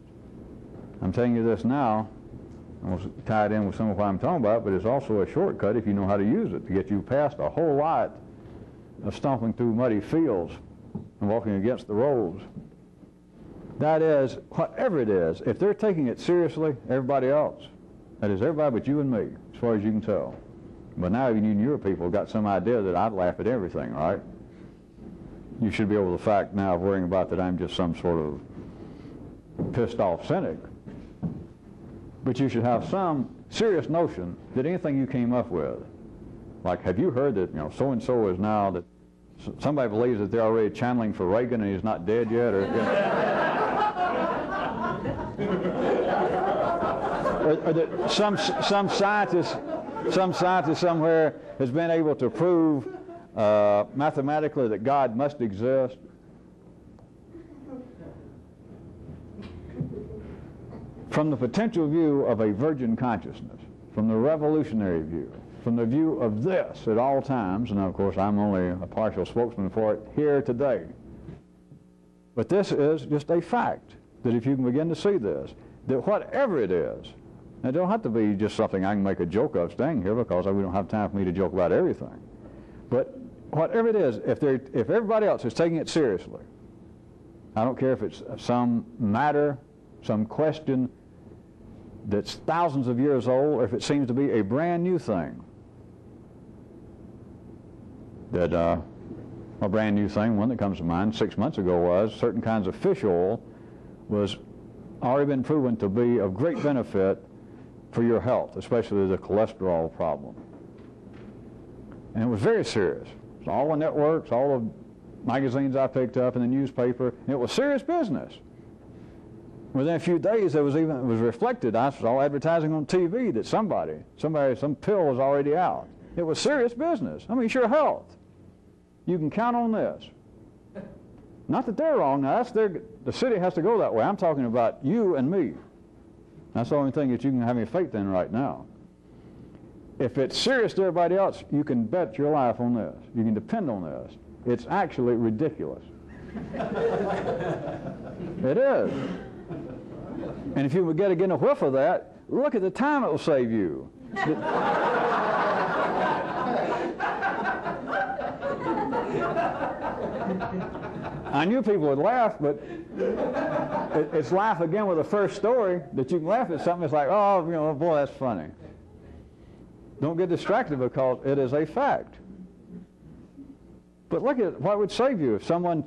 I'm telling you this now, almost tied in with some of what I'm talking about, but it's also a shortcut if you know how to use it to get you past a whole lot of stomping through muddy fields and walking against the roads. That is, whatever it is, if they're taking it seriously, everybody else, that is everybody but you and me, as far as you can tell. But now even you and your people have got some idea that I'd laugh at everything, right? You should be over the fact now of worrying about that I'm just some sort of pissed off cynic. But you should have some serious notion that anything you came up with, like have you heard that, so-and-so is now, that somebody believes that they're already channeling for Reagan and he's not dead yet, or that some scientist somewhere has been able to prove mathematically that God must exist. From the potential view of a virgin consciousness, from the revolutionary view, from the view of this at all times, and of course I'm only a partial spokesman for it here today, but this is just a fact, that if you can begin to see this, that whatever it is, and it don't have to be just something I can make a joke of staying here, because we don't have time for me to joke about everything, but whatever it is, if everybody else is taking it seriously, I don't care if it's some matter, some question that's thousands of years old, or if it seems to be a brand new thing, that a brand new thing, one that comes to mind 6 months ago was certain kinds of fish oil was already been proven to be of great benefit for your health, especially the cholesterol problem. And it was very serious. So all the networks, all the magazines I picked up in the newspaper, and it was serious business. Within a few days, it was reflected. I saw advertising on TV that some pill was already out. It was serious business. I mean, it's your health. You can count on this. Not that they're wrong. Now, the city has to go that way. I'm talking about you and me. That's the only thing that you can have any faith in right now. If it's serious to everybody else, you can bet your life on this. You can depend on this. It's actually ridiculous. It is. And if you would get a whiff of that, look at the time it will save you. I knew people would laugh, but it's laugh again with the first story that you can laugh at something. It's like, oh, boy, that's funny. Don't get distracted because it is a fact. But look at what would save you if someone,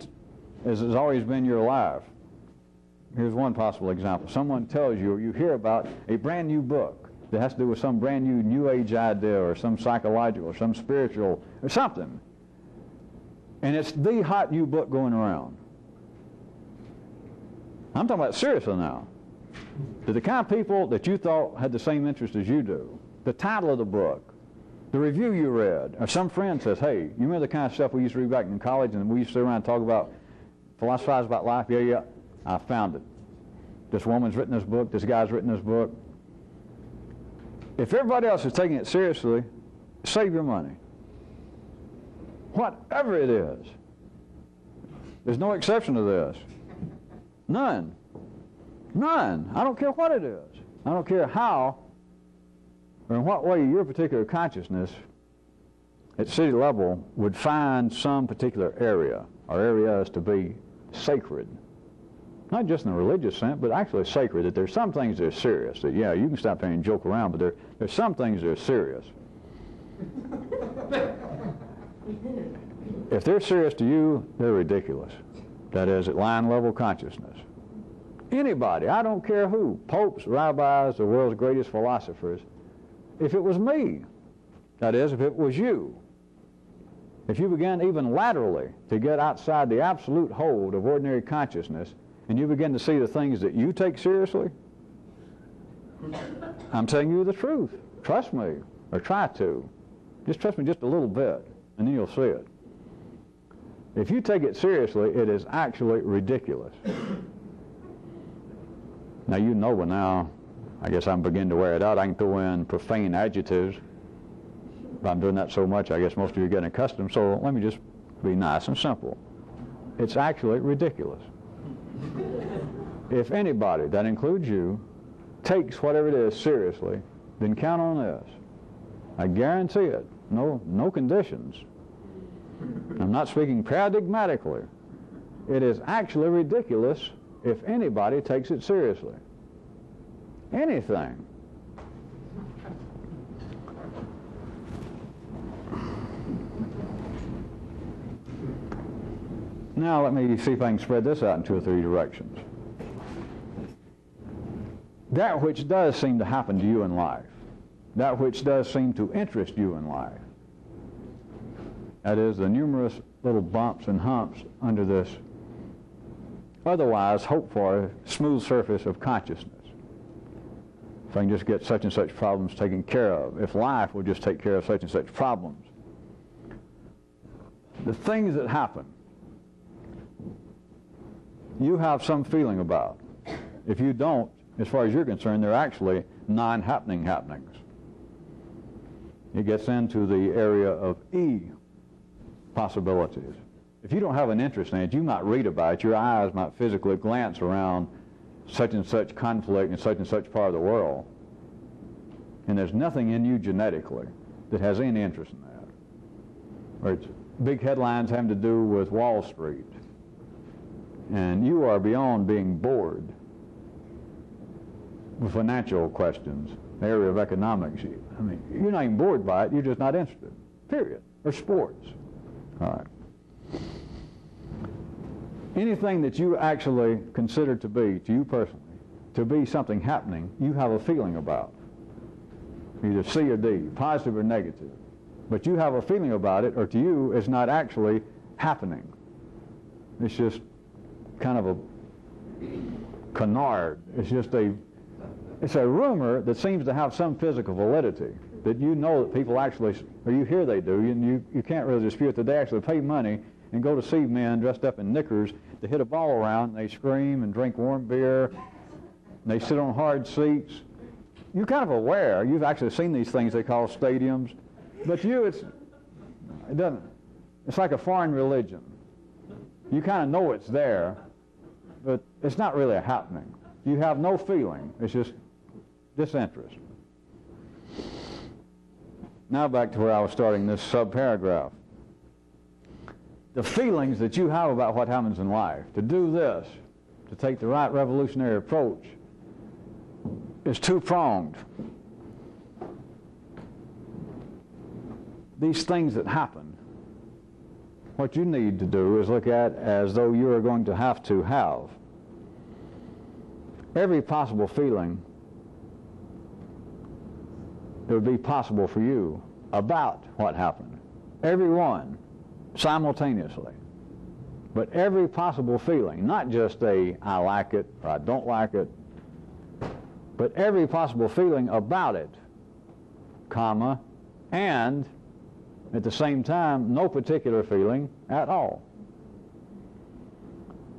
as has always been your life. Here's one possible example. Someone tells you, or you hear about a brand new book that has to do with some brand new age idea or some psychological or some spiritual or something. And it's the hot new book going around. I'm talking about seriously now. To the kind of people that you thought had the same interest as you do, the title of the book, the review you read, or some friend says, hey, you remember the kind of stuff we used to read back in college and we used to sit around and talk about, philosophize about life? Yeah, I found it. This woman's written this book, this guy's written this book. If everybody else is taking it seriously, save your money. Whatever it is. There's no exception to this. None. None. I don't care what it is. I don't care how or in what way your particular consciousness at city level would find some particular area or areas to be sacred. Not just in the religious sense, but actually sacred, that there's some things that are serious, that, yeah, you can stop there and joke around, but there's some things that are serious. If they're serious to you, they're ridiculous. That is, at line level consciousness. Anybody, I don't care who, popes, rabbis, the world's greatest philosophers, if it was me, that is, if it was you, if you began even laterally to get outside the absolute hold of ordinary consciousness, and you begin to see the things that you take seriously, I'm telling you the truth. Trust me, or try to. Just trust me just a little bit, and then you'll see it. If you take it seriously, it is actually ridiculous. Now you know by now, I guess I'm beginning to wear it out. I can throw in profane adjectives. If I'm doing that so much, I guess most of you are getting accustomed. So let me just be nice and simple. It's actually ridiculous. If anybody, that includes you, takes whatever it is seriously, then count on this. I guarantee it. No conditions. I'm not speaking paradigmatically. It is actually ridiculous if anybody takes it seriously. Anything. Now let me see if I can spread this out in 2 or 3 directions. That which does seem to happen to you in life, that which does seem to interest you in life, that is, the numerous little bumps and humps under this otherwise hoped for smooth surface of consciousness. If I can just get such and such problems taken care of, if life will just take care of such and such problems. The things that happen, you have some feeling about. If you don't, as far as you're concerned, they're actually non-happening happenings. It gets into the area of E possibilities. If you don't have an interest in it, you might read about it. Your eyes might physically glance around such and such conflict in such and such part of the world. And there's nothing in you genetically that has any interest in that. Or it's big headlines having to do with Wall Street. And you are beyond being bored with financial questions, the area of economics. I mean, you're not even bored by it, you're just not interested, period. Or sports. All right. Anything that you actually consider to be, to you personally, to be something happening, you have a feeling about. Either C or D, positive or negative. But you have a feeling about it, or to you, it's not actually happening. It's just kind of a canard. It's a rumor that seems to have some physical validity, that you know that people actually, or you hear they do, and you can't really dispute that they actually pay money and go to see men dressed up in knickers to hit a ball around, and they scream and drink warm beer, and they sit on hard seats. You're kind of aware. You've actually seen these things they call stadiums, but to you, it doesn't. It's like a foreign religion. You kind of know it's there, but it's not really a happening. You have no feeling. It's just disinterest. Now back to where I was starting this sub-paragraph. The feelings that you have about what happens in life, to do this, to take the right revolutionary approach, is two-pronged. these things that happen, what you need to do is look at as though you are going to have every possible feeling that would be possible for you about what happened. Every one, simultaneously. But every possible feeling, not just a I like it or I don't like it, but every possible feeling about it, comma, and at the same time, no particular feeling at all.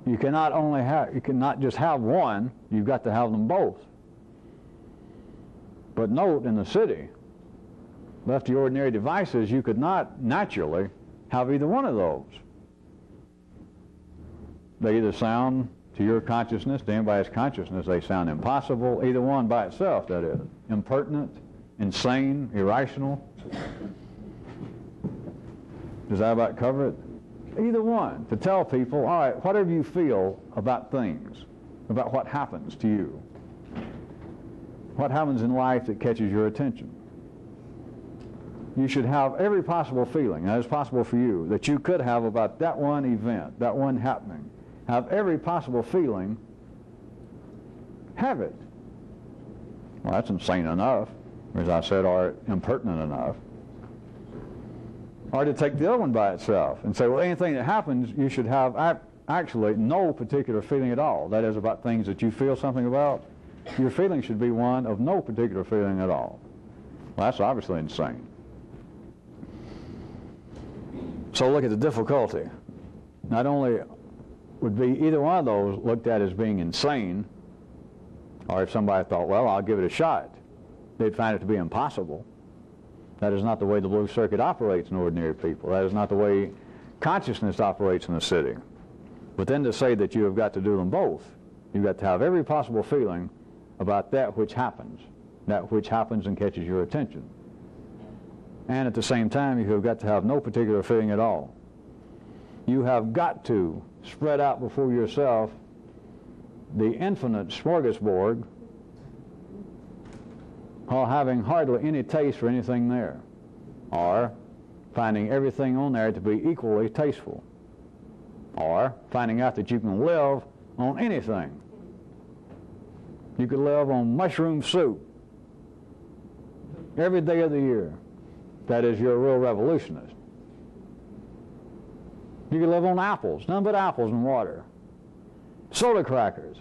You cannot just have one, you've got to have them both. But note, in the city, left to ordinary devices, you could not naturally have either one of those. They either sound, to your consciousness, to anybody's consciousness, they sound impossible, either one by itself, that is. Impertinent, insane, irrational. Does that about cover it? Either one. To tell people, all right, whatever you feel about things, about what happens to you, what happens in life that catches your attention. You should have every possible feeling that is possible for you that you could have about that one event, that one happening. Have every possible feeling. Have it. Well, that's insane enough, as I said, or impertinent enough. Or to take the other one by itself and say, well, anything that happens, you should have actually no particular feeling at all. That is, about things that you feel something about. Your feeling should be one of no particular feeling at all. Well, that's obviously insane. So look at the difficulty. Not only would be either one of those looked at as being insane, or if somebody thought, well, I'll give it a shot, they'd find it to be impossible. That is not the way the blue circuit operates in ordinary people. That is not the way consciousness operates in the city. But then to say that you have got to do them both, you've got to have every possible feeling about that which happens and catches your attention. And at the same time, you have got to have no particular feeling at all. You have got to spread out before yourself the infinite smorgasbord while having hardly any taste for anything there, or finding everything on there to be equally tasteful, or finding out that you can live on anything. You could live on mushroom soup every day of the year. That is, you're a real revolutionist. You could live on apples, none but apples and water. Soda crackers.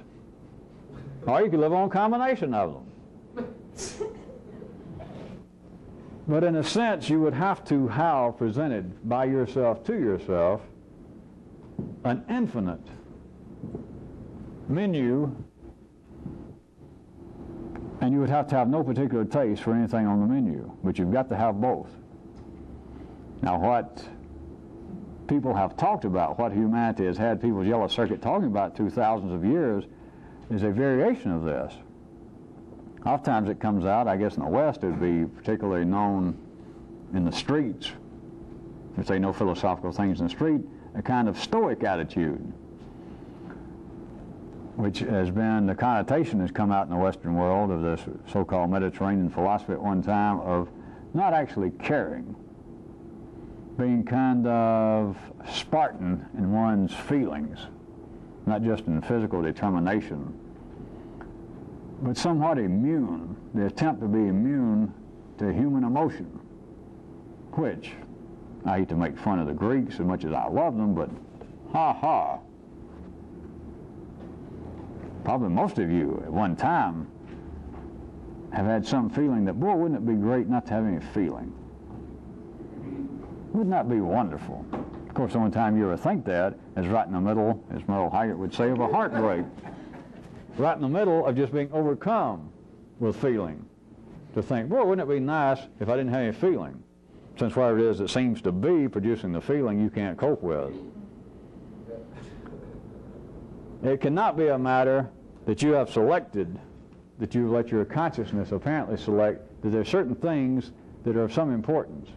Or you could live on a combination of them. But in a sense, you would have to have presented by yourself to yourself an infinite menu, and you would have to have no particular taste for anything on the menu, but you've got to have both. Now, what people have talked about, what humanity has had people's yellow circuit talking about through thousands of years, is a variation of this. Oftentimes it comes out, I guess in the West it would be particularly known in the streets, if they know philosophical things in the street, a kind of stoic attitude, which has been, the connotation has come out in the Western world of this so-called Mediterranean philosophy at one time of not actually caring, being kind of Spartan in one's feelings, not just in physical determination, but somewhat immune, the attempt to be immune to human emotion, which, I hate to make fun of the Greeks as much as I love them, but ha-ha. Probably most of you at one time have had some feeling that, boy, wouldn't it be great not to have any feeling? Wouldn't that be wonderful? Of course, the only time you ever think that is right in the middle, as Merle Haggard would say, of a heartbreak. Right in the middle of just being overcome with feeling. To think, boy, wouldn't it be nice if I didn't have any feeling? Since whatever it is that seems to be producing the feeling you can't cope with. It cannot be a matter that you have selected, that you've let your consciousness apparently select, that there are certain things that are of some importance.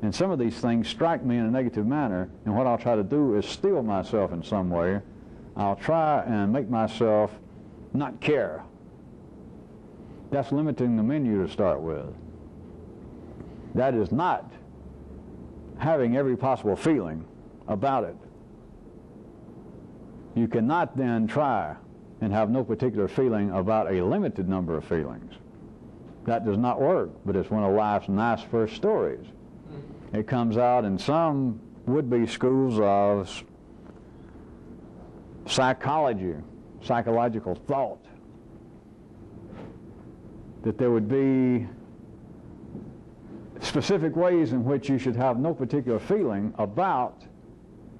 And some of these things strike me in a negative manner, and what I'll try to do is steel myself in some way. I'll try and make myself not care. That's limiting the menu to start with. That is not having every possible feeling about it. You cannot then try and have no particular feeling about a limited number of feelings. That does not work, but it's one of life's nice first stories. It comes out in some would-be schools of psychology, psychological thought, that there would be specific ways in which you should have no particular feeling about,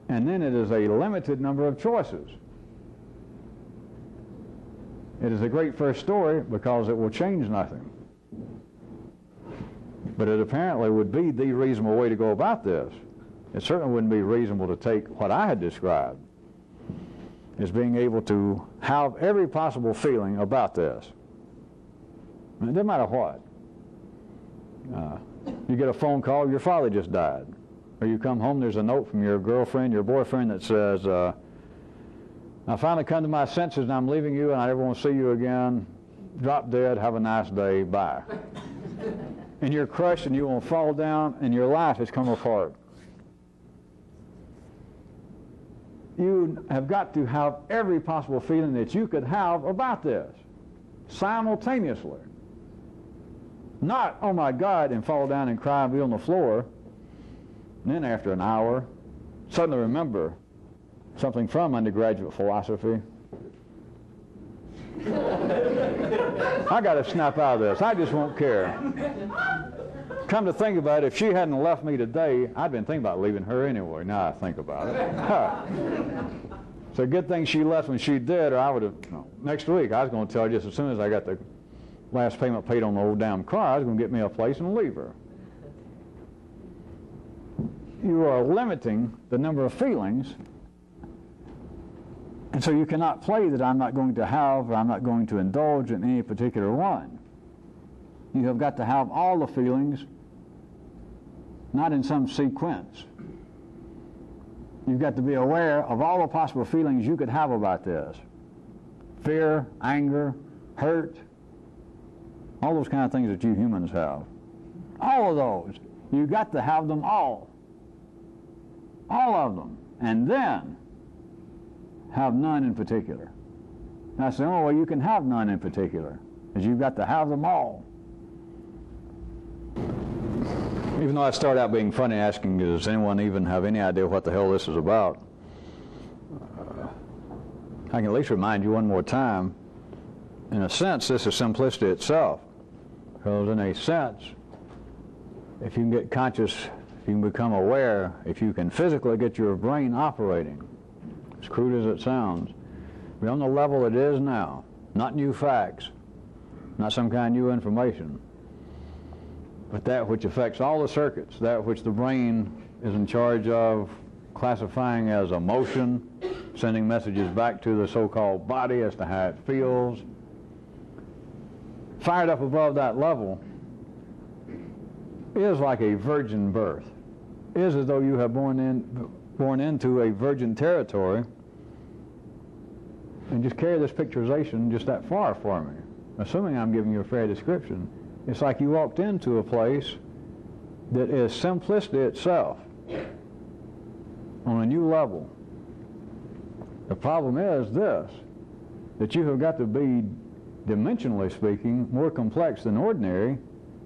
and then it is a limited number of choices. It is a great first story because it will change nothing. But it apparently would be the reasonable way to go about this. It certainly wouldn't be reasonable to take what I had described as being able to have every possible feeling about this. It doesn't matter what. You get a phone call, your father just died. Or you come home, there's a note from your girlfriend, your boyfriend that says, I finally come to my senses and I'm leaving you and I never want to see you again. Drop dead, have a nice day, bye. And you're crushed and you want to fall down and your life has come apart. You have got to have every possible feeling that you could have about this simultaneously. Not, oh my God, and fall down and cry and be on the floor. And then after an hour, suddenly remember something from undergraduate philosophy. I got to snap out of this. I just won't care. Come to think about it, if she hadn't left me today, I'd been thinking about leaving her anyway. Now I think about it. It's a good thing she left when she did, or I would have, next week I was going to tell her just as soon as I got the last payment paid on the old damn car, I was going to get me a place and leave her. You are limiting the number of feelings, and so you cannot play that I'm not going to have or I'm not going to indulge in any particular one. You have got to have all the feelings, not in some sequence. You've got to be aware of all the possible feelings you could have about this. Fear, anger, hurt, all those kind of things that you humans have. All of those. You've got to have them all. All of them. And then have none in particular. That's the only way you can have none in particular, is you've got to have them all. Even though I started out being funny asking, does anyone even have any idea what the hell this is about? I can at least remind you one more time. In a sense, this is simplicity itself. Because in a sense, if you can get conscious, if you can become aware, if you can physically get your brain operating, as crude as it sounds, be on the level it is now, not new facts, not some kind of new information, but that which affects all the circuits, that which the brain is in charge of classifying as emotion, sending messages back to the so-called body as to how it feels. Fired up above that level is like a virgin birth. Is as though you have born into a virgin territory, and just carry this picturization just that far for me, assuming I'm giving you a fair description. It's like you walked into a place that is simplicity itself on a new level. The problem is this, that you have got to be, dimensionally speaking, more complex than ordinary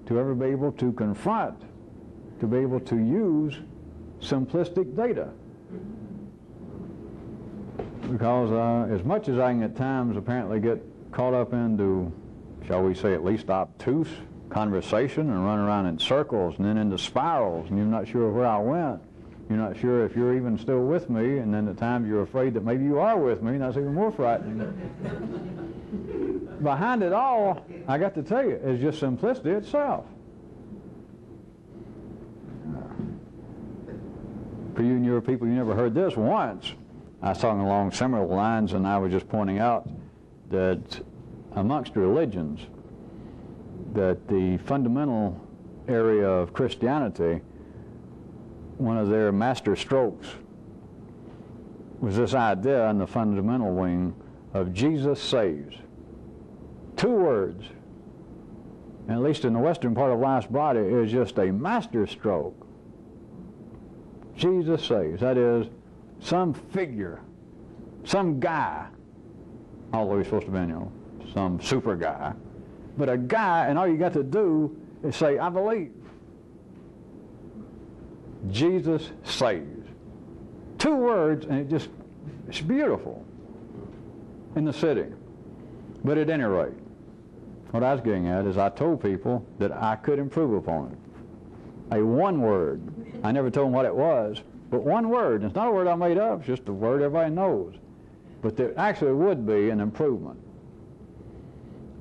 to ever be able to confront, to be able to use simplistic data. Because as much as I can at times apparently get caught up into, shall we say, at least obtuse conversation and run around in circles and then into spirals, and you're not sure where I went. You're not sure if you're even still with me, and then at times you're afraid that maybe you are with me, and that's even more frightening. Behind it all, I got to tell you, is just simplicity itself. For you and your people, you never heard this once. I was talking along similar lines, and I was just pointing out that amongst religions, that the fundamental area of Christianity, one of their master strokes was this idea in the fundamental wing of Jesus saves. 2 words, and at least in the western part of life's body, is just a master stroke Jesus saves. That is, some figure, some guy, although he's supposed to be, some super guy, but a guy, and all you got to do is say, I believe. Jesus saves. 2 words, and it's beautiful in the city. But at any rate, what I was getting at is I told people that I could improve upon it. A 1 word. I never told them what it was, but 1 word. It's not a word I made up, it's just a word everybody knows. But there actually would be an improvement.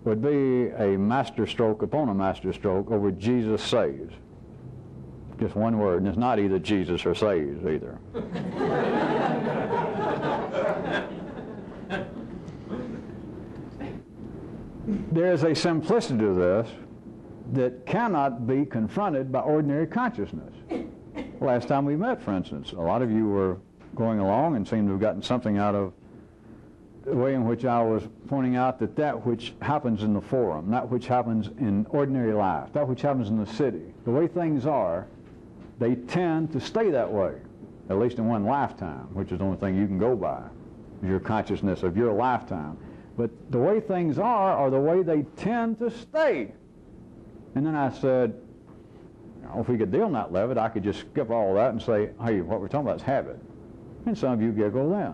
Would be a master stroke upon a master stroke over Jesus saves. Just 1 word, and it's not either Jesus or saves either. There is a simplicity to this that cannot be confronted by ordinary consciousness. Last time we met, for instance, a lot of you were going along and seemed to have gotten something out of the way in which I was pointing out that which happens in the forum, that which happens in ordinary life, that which happens in the city, the way things are, they tend to stay that way, at least in one lifetime, which is the only thing you can go by, your consciousness of your lifetime. But the way things are the way they tend to stay. And then I said, if we could deal in that level, I could just skip all that and say, hey, what we're talking about is habit. And some of you giggle then.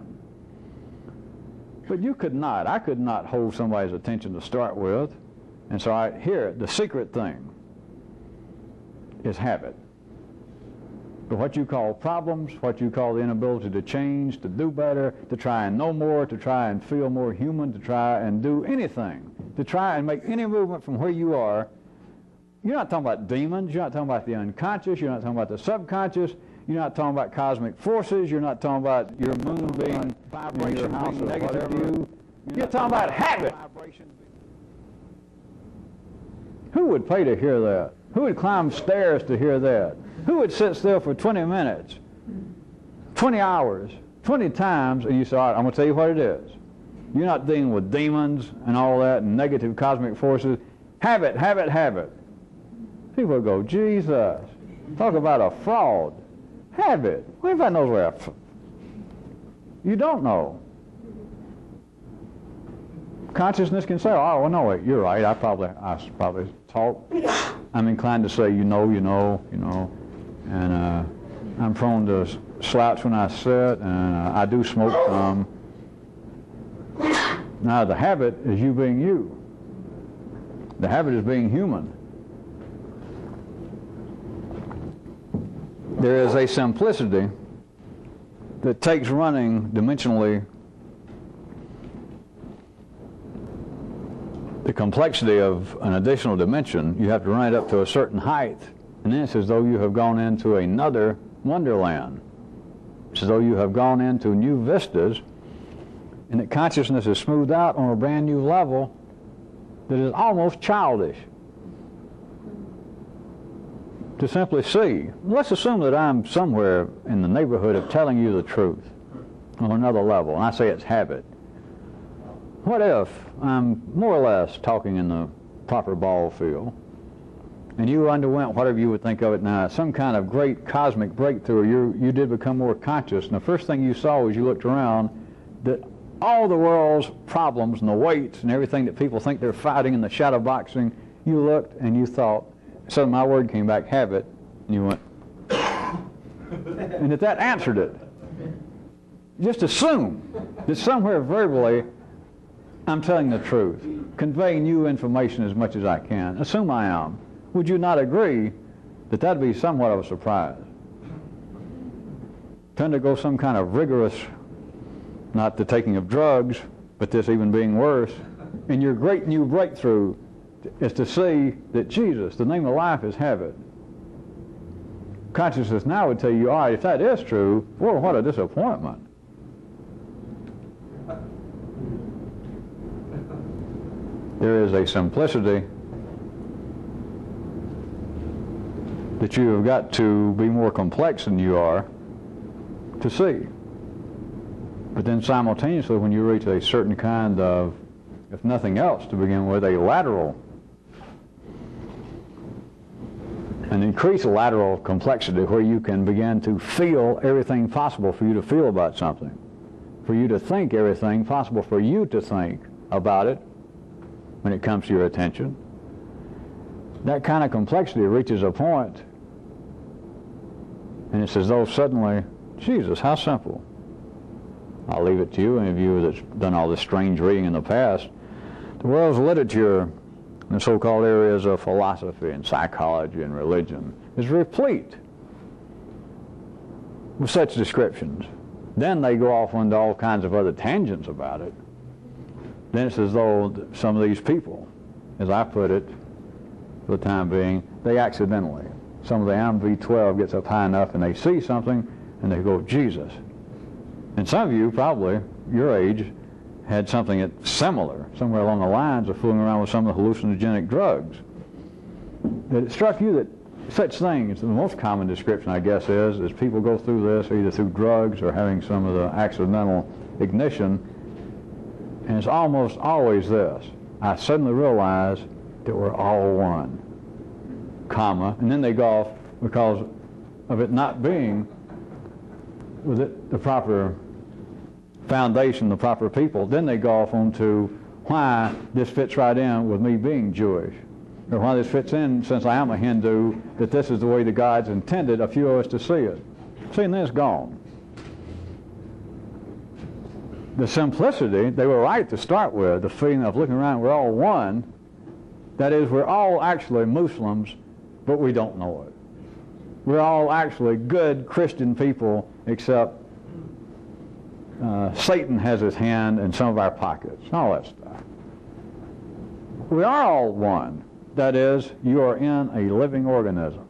But you could not. I could not hold somebody's attention to start with. And so here, the secret thing is habit. But what you call problems, what you call the inability to change, to do better, to try and know more, to try and feel more human, to try and do anything, to try and make any movement from where you are, you're not talking about demons, you're not talking about the unconscious, you're not talking about the subconscious, you're not talking about cosmic forces, you're not talking about your moon being in your house or whatever. You're talking about habit. Who would pay to hear that? Who would climb stairs to hear that? Who would sit still for 20 minutes, 20 hours, 20 times, and you say, all right, I'm going to tell you what it is. You're not dealing with demons and all that and negative cosmic forces. Habit, habit, habit. People would go, Jesus, talk about a fraud. Habit. Well, everybody knows where you don't know. Consciousness can say, oh, well, no, wait, you're right. I probably talk. I'm inclined to say, you know. And I'm prone to slouch when I sit, and I do smoke some. Now, the habit is you being you. The habit is being human. There is a simplicity that takes running dimensionally the complexity of an additional dimension. You have to run it up to a certain height, and then it's as though you have gone into another wonderland. It's as though you have gone into new vistas, and that consciousness is smoothed out on a brand new level that is almost childish. To simply see. Let's assume that I'm somewhere in the neighborhood of telling you the truth on another level, and I say it's habit. What if I'm more or less talking in the proper ball field, and you underwent whatever you would think of it now, some kind of great cosmic breakthrough, you did become more conscious, and the first thing you saw was you looked around that all the world's problems and the weights and everything that people think they're fighting in the shadow boxing, you looked and you thought, so my word came back, habit, and you went, and that answered it. Just assume that somewhere verbally I'm telling the truth, conveying new information as much as I can. Assume I am. Would you not agree that that'd be somewhat of a surprise? To undergo some kind of rigorous, not the taking of drugs, but this even being worse, and your great new breakthrough is to see that Jesus, the name of life, is habit. Consciousness now would tell you, all right, if that is true, well, what a disappointment. There is a simplicity that you have got to be more complex than you are to see. But then simultaneously, when you reach a certain kind of, if nothing else to begin with, a lateral an increased lateral complexity where you can begin to feel everything possible for you to feel about something, for you to think everything possible for you to think about it when it comes to your attention. That kind of complexity reaches a point, and it's as though suddenly, Jesus, how simple. I'll leave it to you, any of you that's done all this strange reading in the past. The world's literature, the so-called areas of philosophy and psychology and religion, is replete with such descriptions. Then they go off into all kinds of other tangents about it. Then it's as though some of these people, as I put it, for the time being, they accidentally, some of the MV12 gets up high enough and they see something and they go, Jesus. And some of you, probably, your age, had something that's similar, somewhere along the lines of fooling around with some of the hallucinogenic drugs. That it struck you that such things, the most common description, I guess, is people go through this either through drugs or having some of the accidental ignition, and it's almost always this. I suddenly realize that we're all one, comma, and then they go off because of it not being with it the proper foundation, the proper people. Then they go off onto why this fits right in with me being Jewish, or why this fits in, since I am a Hindu, that this is the way the God's intended a few of us to see it. See, and then it's gone. The simplicity, they were right to start with, the feeling of looking around, we're all one. That is, we're all actually Muslims, but we don't know it. We're all actually good Christian people, except Satan has his hand in some of our pockets, all that stuff. We are all one. That is, you are in a living organism.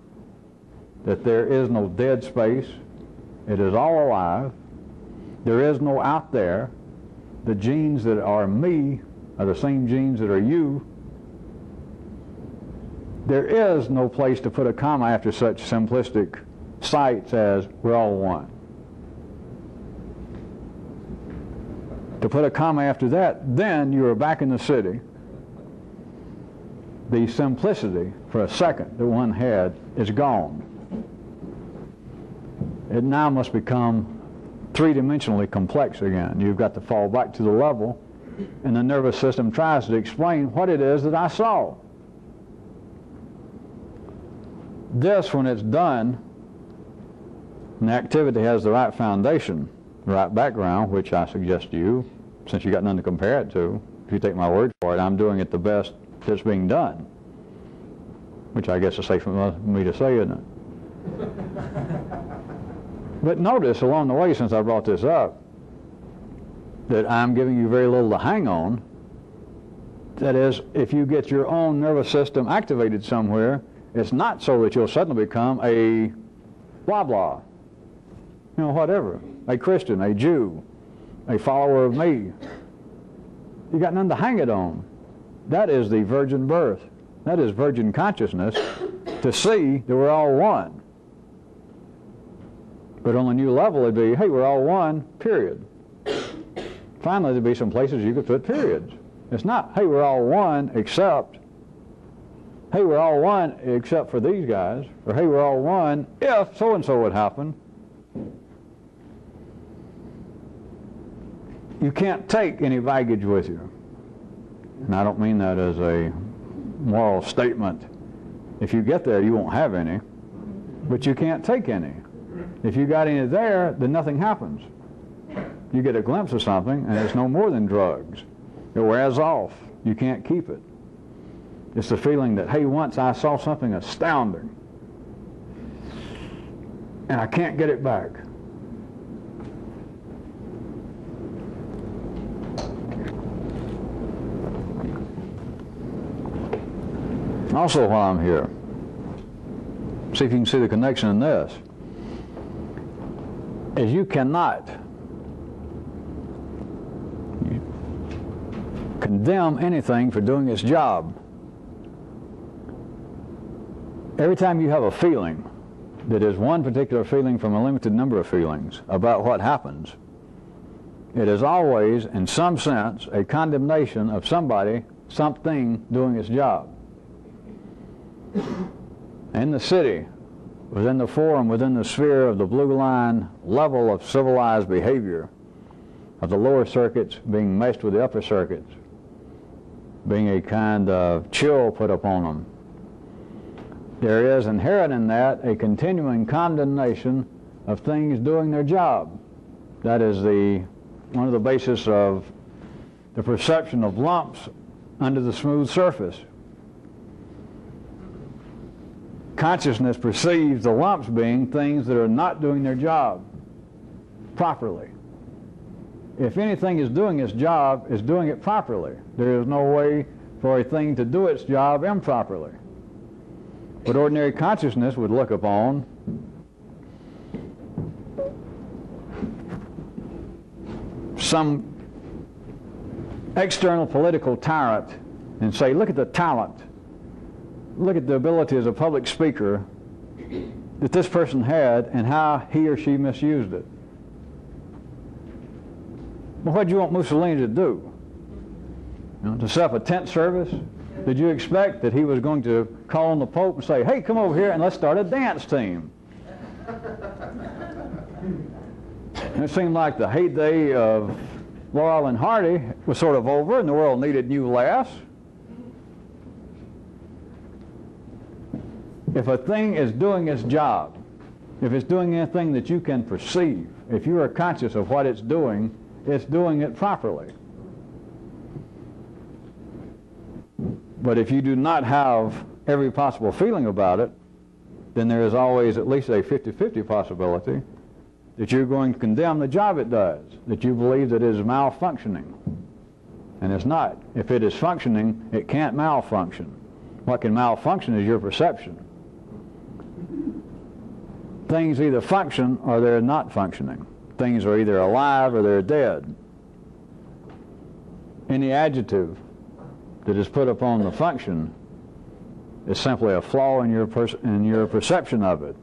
That there is no dead space. It is all alive. There is no out there. The genes that are me are the same genes that are you. There is no place to put a comma after such simplistic sights as we're all one. To put a comma after that, then you are back in the city. The simplicity for a second that one had is gone. It now must become three-dimensionally complex again. You've got to fall back to the level, and the nervous system tries to explain what it is that I saw. This, when it's done, and the activity has the right foundation, the right background, which I suggest to you, since you got nothing to compare it to, if you take my word for it, I'm doing it the best that's being done, which I guess is safe for me to say, isn't it? But notice along the way, since I brought this up, that I'm giving you very little to hang on. That is, if you get your own nervous system activated somewhere, it's not so that you'll suddenly become a blah blah, whatever, a Christian, a Jew, a follower of me. You got nothing to hang it on. That is the virgin birth. That is virgin consciousness, to see that we're all one. But on a new level, it'd be, hey, we're all one, period. Finally, there'd be some places you could put periods. It's not, hey, we're all one, except, hey, we're all one except for these guys, or hey, we're all one if so-and-so would happen. You can't take any baggage with you. And I don't mean that as a moral statement. If you get there, you won't have any, but you can't take any. If you got any there, then nothing happens. You get a glimpse of something, and it's no more than drugs. It wears off. You can't keep it. It's the feeling that, hey, once I saw something astounding, and I can't get it back. Also, while I'm here, see if you can see the connection in this. Is you cannot condemn anything for doing its job. Every time you have a feeling that is one particular feeling from a limited number of feelings about what happens, it is always, in some sense, a condemnation of somebody, something doing its job. in the city, within the forum, within the sphere of the blue line level of civilized behavior, of the lower circuits being meshed with the upper circuits, being a kind of chill put upon them. There is inherent in that a continuing condemnation of things doing their job. That is one of the basis of the perception of lumps under the smooth surface. Consciousness perceives the lumps being things that are not doing their job properly. If anything is doing its job, it's doing it properly. There is no way for a thing to do its job improperly. But ordinary consciousness would look upon some external political tyrant and say, look at the talent, look at the ability as a public speaker that this person had and how he or she misused it. Well, what did you want Mussolini to do? To set up a tent service? Did you expect that he was going to call on the Pope and say, hey, come over here and let's start a dance team? And it seemed like the heyday of Laurel and Hardy was sort of over and the world needed new laughs. If a thing is doing its job, if it's doing anything that you can perceive, if you are conscious of what it's doing it properly. But if you do not have every possible feeling about it, then there is always at least a 50-50 possibility that you're going to condemn the job it does, that you believe that it is malfunctioning. And it's not. If it is functioning, it can't malfunction. What can malfunction is your perception. Things either function or they're not functioning. Things are either alive or they're dead. Any adjective that is put upon the function is simply a flaw in your perception of it.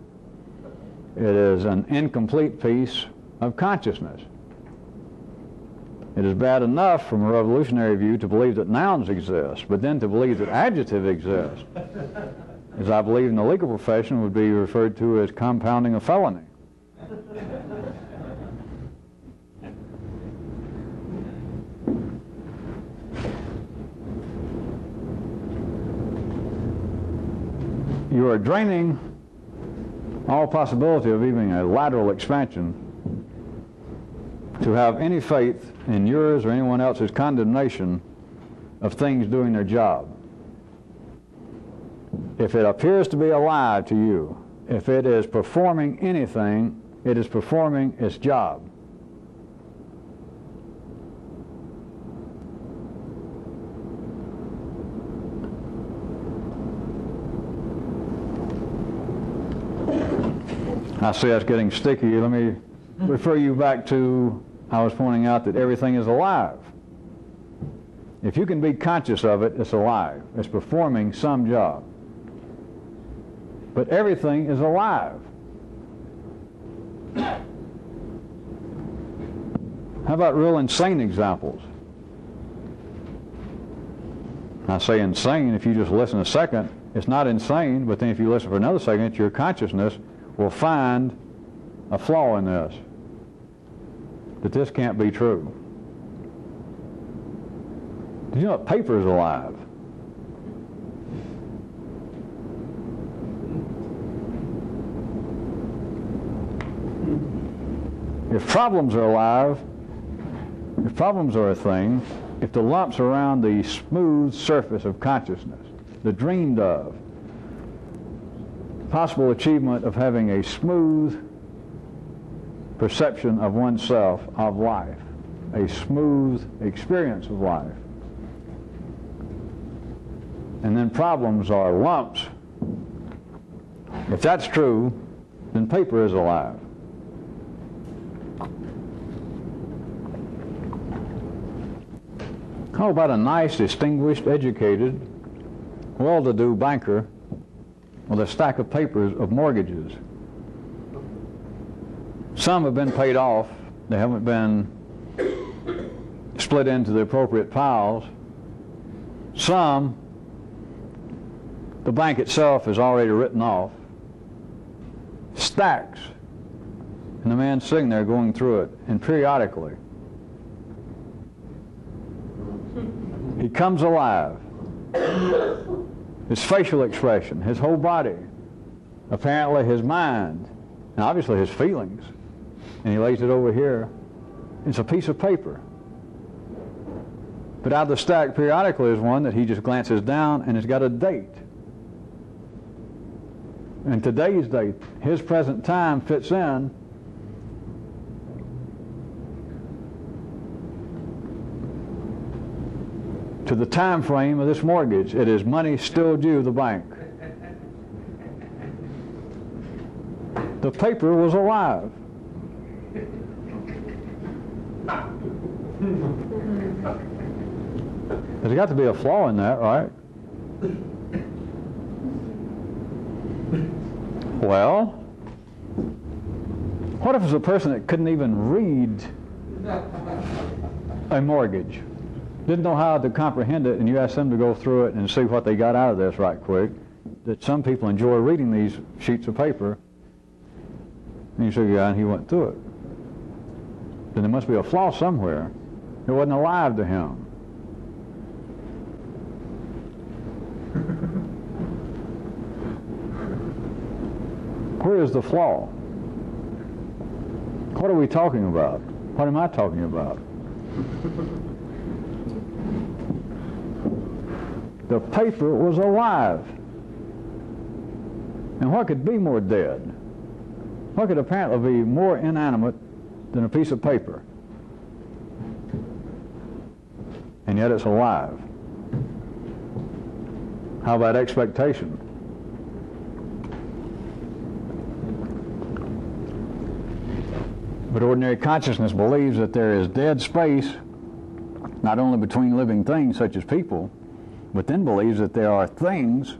It is an incomplete piece of consciousness. It is bad enough from a revolutionary view to believe that nouns exist, but then to believe that adjectives exist, as I believe in the legal profession would be referred to as compounding a felony. You are draining all possibility of even a lateral expansion to have any faith in yours or anyone else's condemnation of things doing their job. If it appears to be alive to you, if it is performing anything, it is performing its job. I see that's getting sticky. Let me refer you back to, I was pointing out that everything is alive. If you can be conscious of it, it's alive. It's performing some job. But everything is alive. How about real insane examples? I say insane, if you just listen a second, it's not insane, but then if you listen for another second, your consciousness will find a flaw in this, that this can't be true. Did you know that paper is alive? If problems are alive, if problems are a thing, if the lumps around the smooth surface of consciousness, the dreamed of, possible achievement of having a smooth perception of oneself, of life, a smooth experience of life. And then problems are lumps. If that's true, then paper is alive. How about a nice, distinguished, educated, well-to-do banker with a stack of papers of mortgages? Some have been paid off. They haven't been split into the appropriate piles. Some The bank itself is already written off. Stacks. And the man's sitting there going through it, and periodically he comes alive. His facial expression, his whole body, apparently his mind, and obviously his feelings. And he lays it over here. It's a piece of paper. But out of the stack periodically is one that he just glances down, and it's got a date. And today's date, his present time, fits in to the time frame of this mortgage. It is money still due the bank. The paper was alive. There's got to be a flaw in that, right? Well, what if it's a person that couldn't even read a mortgage? Didn't know how to comprehend it, and you ask them to go through it and see what they got out of this right quick. That some people enjoy reading these sheets of paper. And you say, yeah, and he went through it. Then there must be a flaw somewhere. It wasn't alive to him. Where is the flaw? What are we talking about? What am I talking about? The paper was alive. And what could be more dead? What could apparently be more inanimate than a piece of paper? And yet it's alive. How about expectation? But ordinary consciousness believes that there is dead space, not only between living things such as people, but then believes that there are things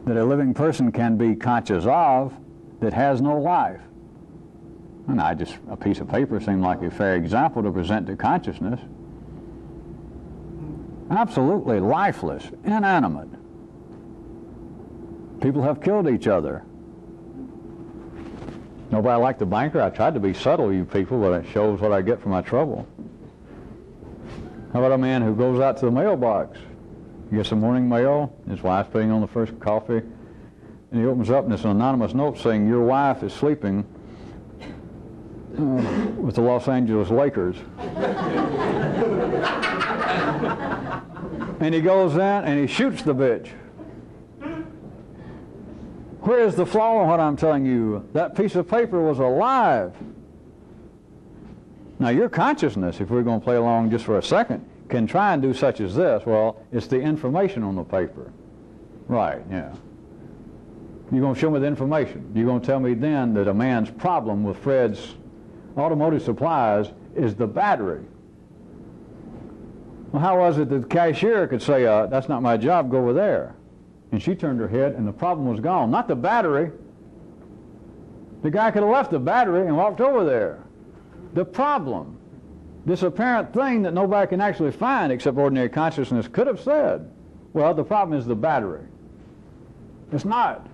that a living person can be conscious of that has no life. And a piece of paper seemed like a fair example to present to consciousness. Absolutely lifeless, inanimate. People have killed each other. Nobody liked the banker. I tried to be subtle, you people, but it shows what I get for my trouble. How about a man who goes out to the mailbox? He gets some morning mail, his wife's putting on the first coffee, and he opens up and it's an anonymous note saying, your wife is sleeping with the Los Angeles Lakers. And he goes in and he shoots the bitch. Where is the flaw in what I'm telling you? That piece of paper was alive. Now your consciousness, if we're going to play along just for a second, can try and do such as this. Well, it's the information on the paper. Right, yeah. You're going to show me the information. You're going to tell me then that a man's problem with Fred's automotive supplies is the battery. Well, how was it that the cashier could say, that's not my job, go over there? And she turned her head and the problem was gone. Not the battery. The guy could have left the battery and walked over there. The problem, this apparent thing that nobody can actually find except ordinary consciousness could have said, well, the problem is the battery. It's not.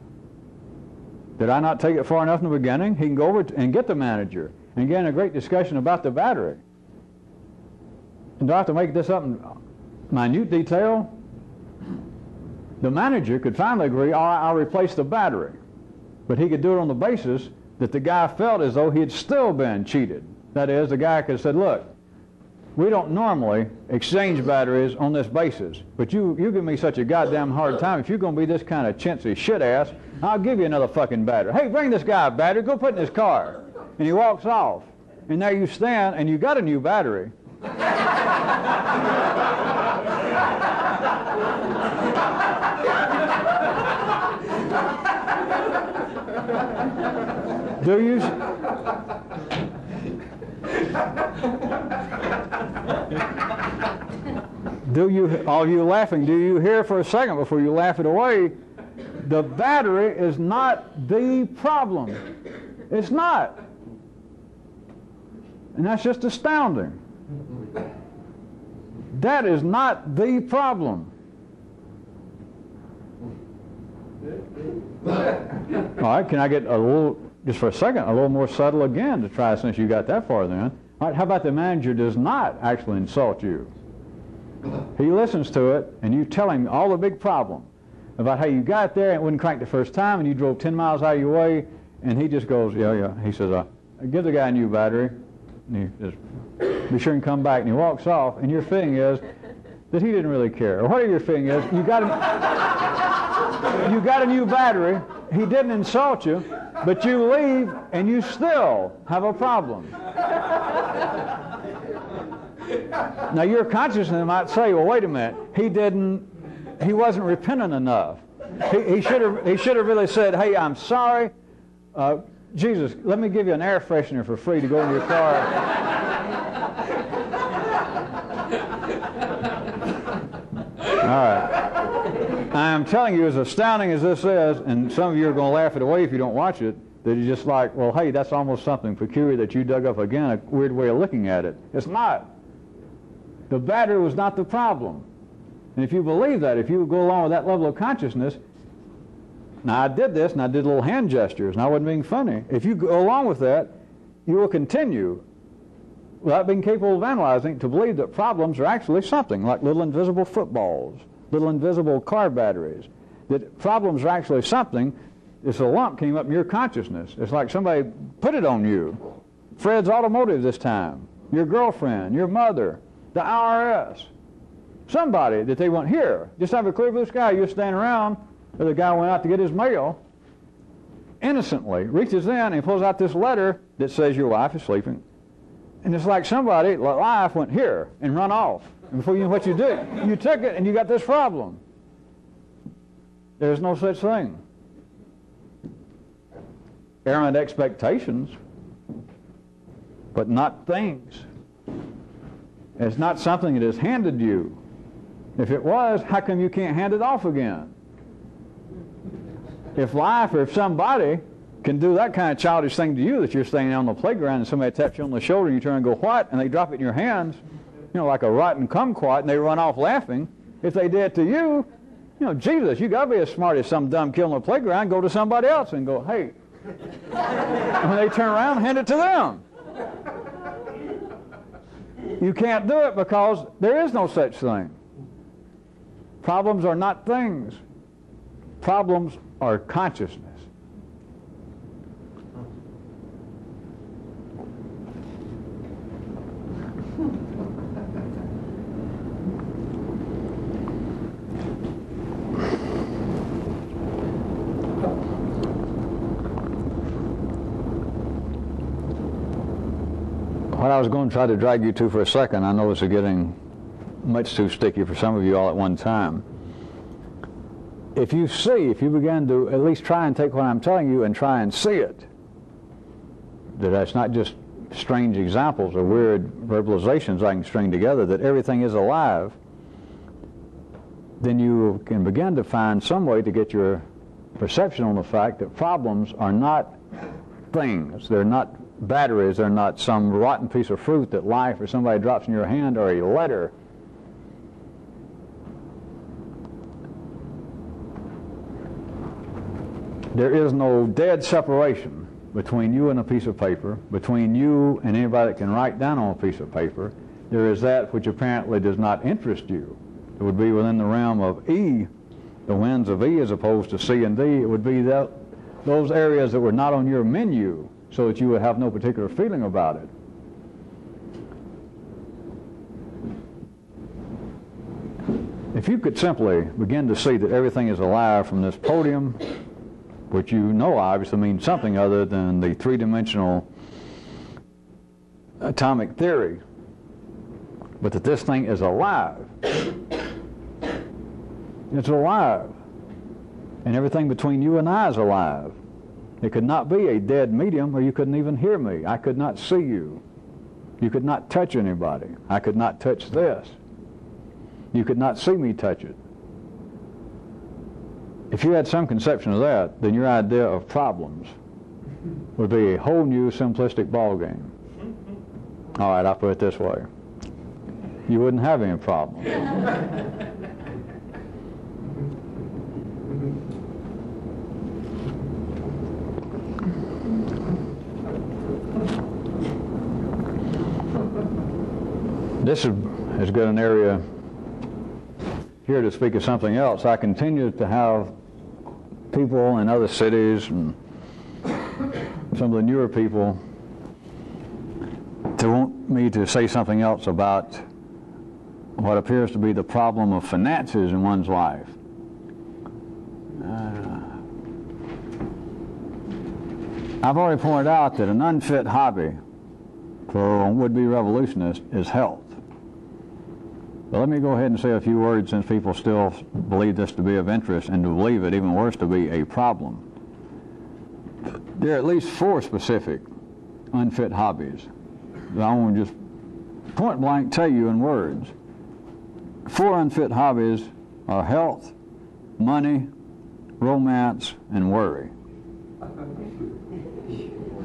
Did I not take it far enough in the beginning? He can go over and get the manager and get in a great discussion about the battery. And do I have to make this up in minute detail? The manager could finally agree, I'll replace the battery. But he could do it on the basis that the guy felt as though he had still been cheated. That is, the guy could have said, look, we don't normally exchange batteries on this basis, but you give me such a goddamn hard time. If you're going to be this kind of chintzy shit ass, I'll give you another fucking battery. Hey, bring this guy a battery, go put it in his car. And he walks off. And there you stand, and you got a new battery. Do you? All you laughing, do you hear for a second before you laugh it away? The battery is not the problem. It's not. And that's just astounding. That is not the problem. All right, can I get a little, just for a second, a little more subtle again to try since you got that far then? All right, how about the manager does not actually insult you? He listens to it, and you tell him all the big problem about how you got there and it wouldn't crank the first time, and you drove 10 miles out of your way, and he just goes, yeah. He says, give the guy a new battery, and he just, be sure and come back, and he walks off, and your feeling is that he didn't really care. Or whatever your feeling is, you got a new battery, he didn't insult you, but you leave, and you still have a problem. Now your consciousness might say, well, wait a minute, he wasn't repentant enough. He should have really said, hey, I'm sorry. Jesus, let me give you an air freshener for free to go in your car. All right. I'm telling you, as astounding as this is, and some of you are going to laugh it away if you don't watch it, that you're just like, well, hey, that's almost something peculiar that you dug up again, a weird way of looking at it. It's not. The battery was not the problem. And if you believe that, if you go along with that level of consciousness, now I did this and I did little hand gestures and I wasn't being funny. If you go along with that, you will continue, without being capable of analyzing, to believe that problems are actually something, like little invisible footballs, little invisible car batteries. That problems are actually something. It's a lump came up in your consciousness. It's like somebody put it on you. Fred's Automotive this time, your girlfriend, your mother, the IRS, somebody that they want here. Just have a clear blue sky. You're standing around, or the guy went out to get his mail, innocently reaches in and he pulls out this letter that says your wife is sleeping. And it's like somebody, life went here and run off. And before you know what you did, you took it and you got this problem. There's no such thing. Errant expectations, but not things. It's not something that is handed you. If it was, how come you can't hand it off again? If life or if somebody can do that kind of childish thing to you, that you're standing on the playground and somebody taps you on the shoulder and you turn and go, what? And they drop it in your hands, like a rotten kumquat, and they run off laughing. If they did it to you, Jesus, you got to be as smart as some dumb kid on the playground, go to somebody else and go, hey. And when they turn around, hand it to them. You can't do it because there is no such thing. Problems are not things. Problems are consciousness. What I was going to try to drag you to for a second, I know this is getting much too sticky for some of you all at one time. If you begin to at least try and take what I'm telling you and try and see it, that's not just strange examples or weird verbalizations I can string together, that everything is alive, then you can begin to find some way to get your perception on the fact that problems are not things. They're not batteries. They're not some rotten piece of fruit that life or somebody drops in your hand, or a letter. There is no dead separation between you and a piece of paper, between you and anybody that can write down on a piece of paper. There is that which apparently does not interest you. It would be within the realm of E, the winds of E, as opposed to C and D. It would be those areas that were not on your menu, so that you would have no particular feeling about it. If you could simply begin to see that everything is alive from this podium, which obviously means something other than the three-dimensional atomic theory, but that this thing is alive. It's alive. And everything between you and I is alive. It could not be a dead medium, or you couldn't even hear me. I could not see you. You could not touch anybody. I could not touch this. You could not see me touch it. If you had some conception of that, then your idea of problems would be a whole new simplistic ballgame. All right, I'll put it this way. You wouldn't have any problems. This is as good an area here to speak of something else. I continue to have people in other cities and some of the newer people to want me to say something else about what appears to be the problem of finances in one's life. I've already pointed out that an unfit hobby for a would-be revolutionist is health. But let me go ahead and say a few words, since people still believe this to be of interest, and to believe it even worse to be a problem. There are at least 4 specific unfit hobbies that I want to just point blank tell you in words. 4 unfit hobbies are health, money, romance, and worry.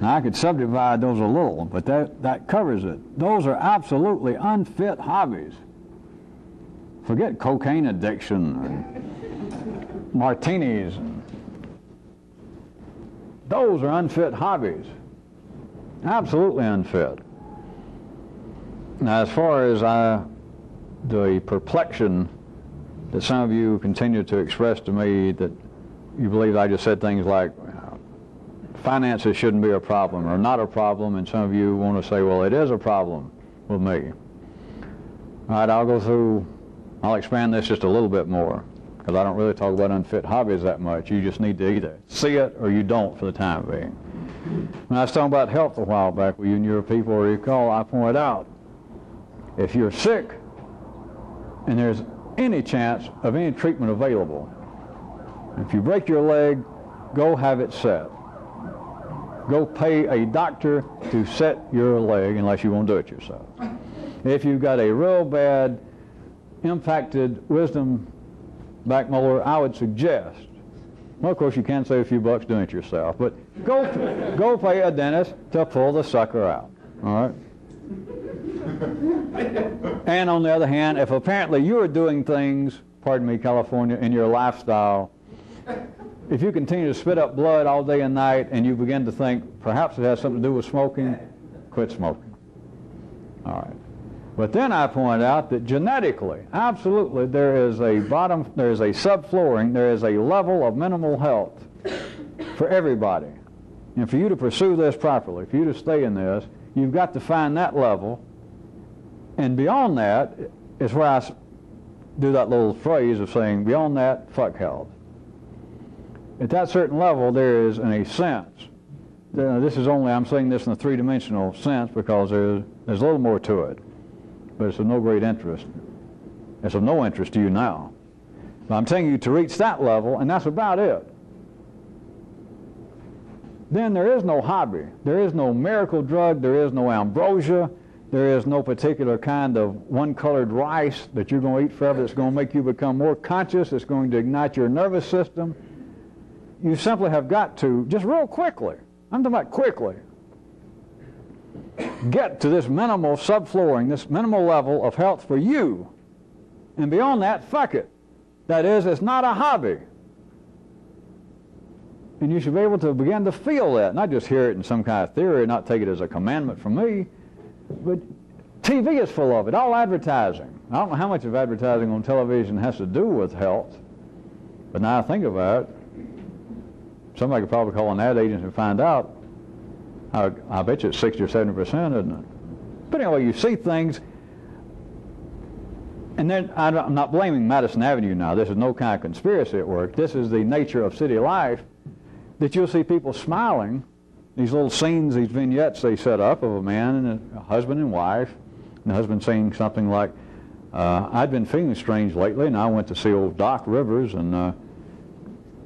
Now I could subdivide those a little, but that covers it. Those are absolutely unfit hobbies. Forget cocaine addiction and martinis. Those are unfit hobbies. Absolutely unfit. Now, as far as the perplexion that some of you continue to express to me, that you believe I just said things like finances shouldn't be a problem or not a problem, and some of you want to say, well, it is a problem with me. All right, I'll expand this just a little bit more, because I don't really talk about unfit hobbies that much. You just need to either see it or you don't for the time being. When I was talking about health a while back with you and your people, recall I pointed out, if you're sick and there's any chance of any treatment available, if you break your leg, go have it set. Go pay a doctor to set your leg, unless you won't do it yourself. If you've got a real bad impacted wisdom back molar, I would suggest, well, of course you can save a few bucks doing it yourself, but go pay a dentist to pull the sucker out. All right? And on the other hand, if apparently you're doing things, pardon me, California, in your lifestyle, if you continue to spit up blood all day and night and you begin to think perhaps it has something to do with smoking, quit smoking. All right. But then I point out that genetically, absolutely, there is a subflooring, there is a level of minimal health for everybody. And for you to pursue this properly, for you to stay in this, you've got to find that level. And beyond that is where I do that little phrase of saying, beyond that, fuck health. At that certain level, there is, in a sense, I'm saying this in a 3-dimensional sense because there's a little more to it, but it's of no great interest. It's of no interest to you now. But I'm telling you to reach that level, and that's about it. Then there is no hobby. There is no miracle drug. There is no ambrosia. There is no particular kind of one-colored rice that you're going to eat forever that's going to make you become more conscious. It's going to ignite your nervous system. You simply have got to, just real quickly, I'm talking about quickly, get to this minimal subflooring, this minimal level of health for you. And beyond that, fuck it. That is, it's not a hobby. And you should be able to begin to feel that, not just hear it in some kind of theory, not take it as a commandment from me, but TV is full of it, all advertising. I don't know how much of advertising on television has to do with health, but now I think about it, somebody could probably call an ad agency and find out. I bet you it's 60 or 70%, isn't it? But anyway, you see things, and then I'm not blaming Madison Avenue now. This is no kind of conspiracy at work. This is the nature of city life, that you'll see people smiling, these little scenes, these vignettes they set up of a man and a husband and wife, and the husband saying something like, I'd been feeling strange lately, and I went to see old Doc Rivers, and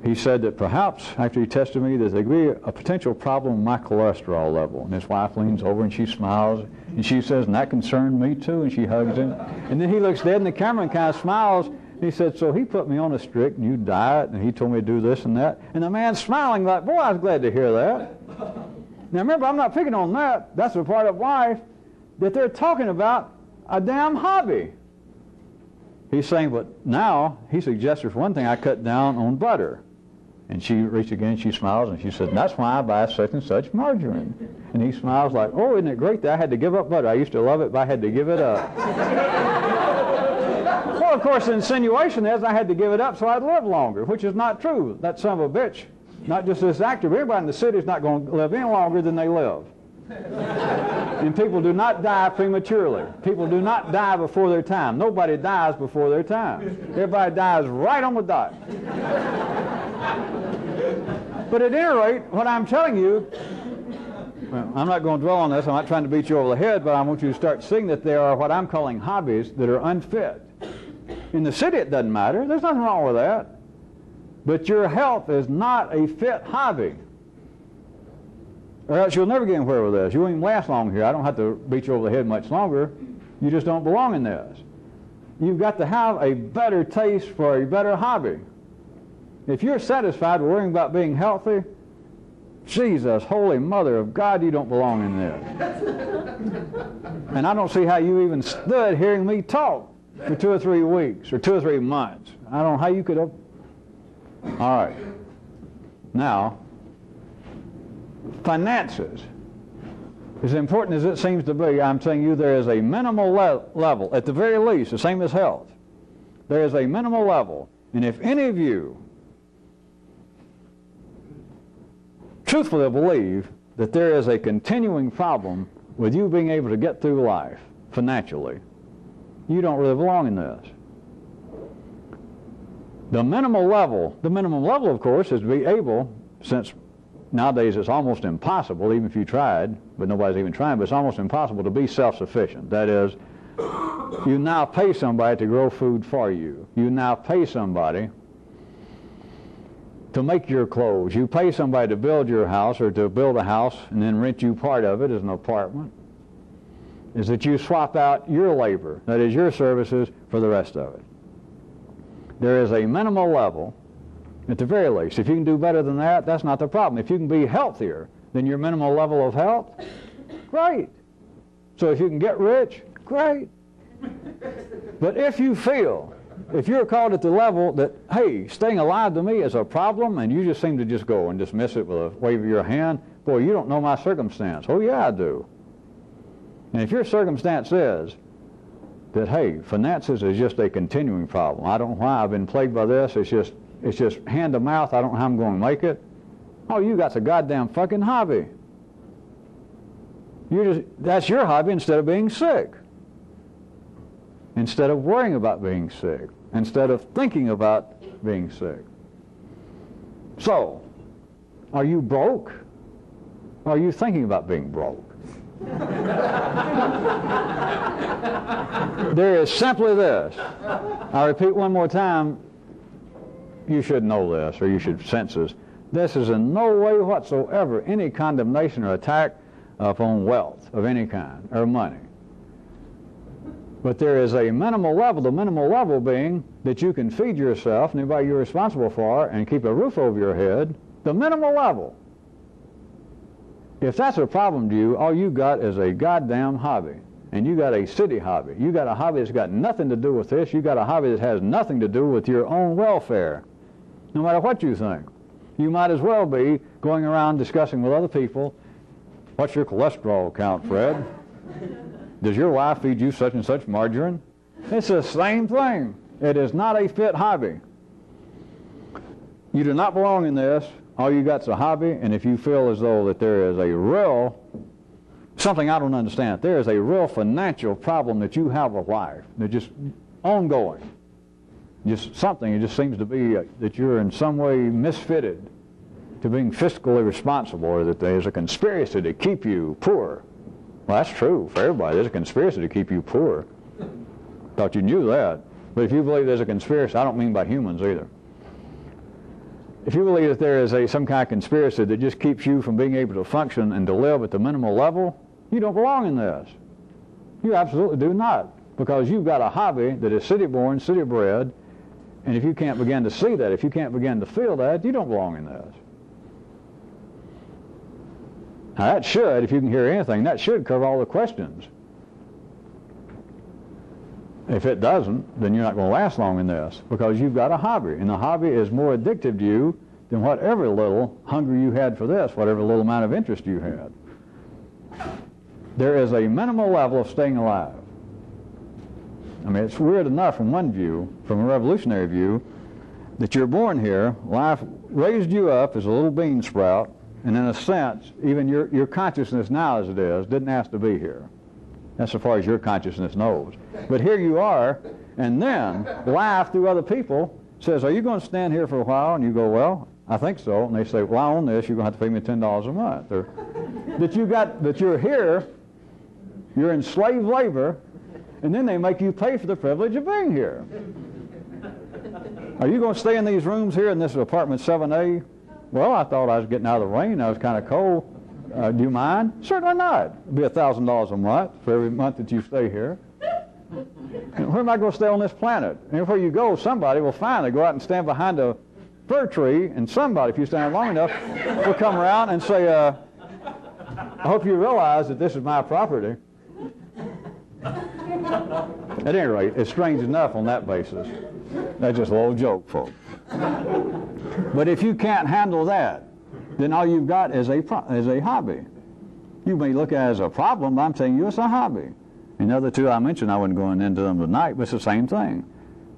he said that perhaps, after he tested me, that there could be a potential problem with my cholesterol level. And his wife leans over and she smiles, and she says, and that concerned me too, and she hugs him. And then he looks dead in the camera and kind of smiles, and he said, so he put me on a strict new diet, and he told me to do this and that. And the man's smiling like, boy, I was glad to hear that. Now remember, I'm not picking on that. That's a part of life that they're talking about a damn hobby. He's saying, but now, he suggested for one thing, I cut down on butter. And she reached again, she smiles, and she said, that's why I buy such and such margarine. And he smiles like, oh, isn't it great that I had to give up butter? I used to love it, but I had to give it up. Well, of course, the insinuation is I had to give it up so I'd live longer, which is not true. That son of a bitch, not just this actor, but everybody in the city is not going to live any longer than they live. And people do not die prematurely. People do not die before their time. Nobody dies before their time. Everybody dies right on the dot. But at any rate, what I'm telling you, well, I'm not going to dwell on this. I'm not trying to beat you over the head, but I want you to start seeing that there are what I'm calling hobbies that are unfit. In the city, it doesn't matter. There's nothing wrong with that. But your health is not a fit hobby. Or else you'll never get anywhere with this. You won't even last long here. I don't have to beat you over the head much longer. You just don't belong in this. You've got to have a better taste for a better hobby. If you're satisfied worrying about being healthy, Jesus, Holy Mother of God, you don't belong in this. And I don't see how you even stood hearing me talk for 2 or 3 weeks or 2 or 3 months. I don't know how you could have. All right. Now, finances. As important as it seems to be, I'm saying you there is a minimal level, at the very least, the same as health. There is a minimal level. And if any of you truthfully believe that there is a continuing problem with you being able to get through life financially, you don't really belong in this. The minimum level, of course, is to be able, since nowadays it's almost impossible, even if you tried, but nobody's even trying, but it's almost impossible to be self-sufficient. That is, you now pay somebody to grow food for you. You now pay somebody to make your clothes. You pay somebody to build your house or to build a house and then rent you part of it as an apartment. Is that you swap out your labor, that is your services, for the rest of it. There is a minimal level, at the very least. If you can do better than that, that's not the problem. If you can be healthier than your minimal level of health, great. So if you can get rich, great. But if you feel, if you're called at the level that, hey, staying alive to me is a problem, and you just seem to just go and dismiss it with a wave of your hand, boy, you don't know my circumstance. Oh, yeah, I do. And if your circumstance is that, hey, finances is just a continuing problem. I don't know why I've been plagued by this. It's just hand to mouth. I don't know how I'm going to make it. Oh, you got a goddamn fucking hobby. That's your hobby instead of being sick. Instead of worrying about being sick. Instead of thinking about being sick. So, are you broke? Or are you thinking about being broke? There is simply this. I'll repeat one more time. You should know this, or you should sense this. This is in no way whatsoever any condemnation or attack upon wealth of any kind, or money. But there is a minimal level, the minimal level being that you can feed yourself and anybody you're responsible for and keep a roof over your head, the minimal level. If that's a problem to you, all you got is a goddamn hobby. And you got a city hobby. You got a hobby that's got nothing to do with this. You got a hobby that has nothing to do with your own welfare. No matter what you think. You might as well be going around discussing with other people, what's your cholesterol count, Fred? Does your wife feed you such and such margarine? It's the same thing. It is not a fit hobby. You do not belong in this. All you got's a hobby, and if you feel as though that there is a real, something I don't understand, there is a real financial problem that you have with life, that just ongoing, just something, it just seems to be that you're in some way misfitted to being fiscally responsible, or that there's a conspiracy to keep you poor. Well, that's true for everybody. There's a conspiracy to keep you poor. Thought you knew that. But if you believe there's a conspiracy, I don't mean by humans either. If you believe that there is some kind of conspiracy that just keeps you from being able to function and to live at the minimal level, you don't belong in this. You absolutely do not, because you've got a hobby that is city-born, city-bred, and if you can't begin to see that, if you can't begin to feel that, you don't belong in this. Now that should, if you can hear anything, that should cover all the questions. If it doesn't, then you're not going to last long in this, because you've got a hobby, and the hobby is more addictive to you than whatever little hunger you had for this, whatever little amount of interest you had. There is a minimal level of staying alive. I mean, it's weird enough from one view, from a revolutionary view, that you're born here, life raised you up as a little bean sprout, and in a sense, even your consciousness now as it is, didn't ask to be here. That's as far as your consciousness knows. But here you are, and then life through other people says, are you going to stand here for a while? And you go, well, I think so. And they say, well, I own this, you're going to have to pay me $10 a month. Or that you're here, you're in slave labor, and then they make you pay for the privilege of being here. Are you going to stay in these rooms here in this apartment 7A? Well, I thought I was getting out of the rain. I was kind of cold. Do you mind? Certainly not. It'll be $1,000 a month for every month that you stay here. And where am I going to stay on this planet? And before you go, somebody will finally go out and stand behind a fir tree, and somebody, if you stand long enough, will come around and say, I hope you realize that this is my property. At any rate, it's strange enough on that basis. That's just a little joke, folks. But if you can't handle that, then all you've got is a hobby. You may look at it as a problem, but I'm telling you it's a hobby. And the other two I mentioned, I wasn't going into them tonight, but it's the same thing.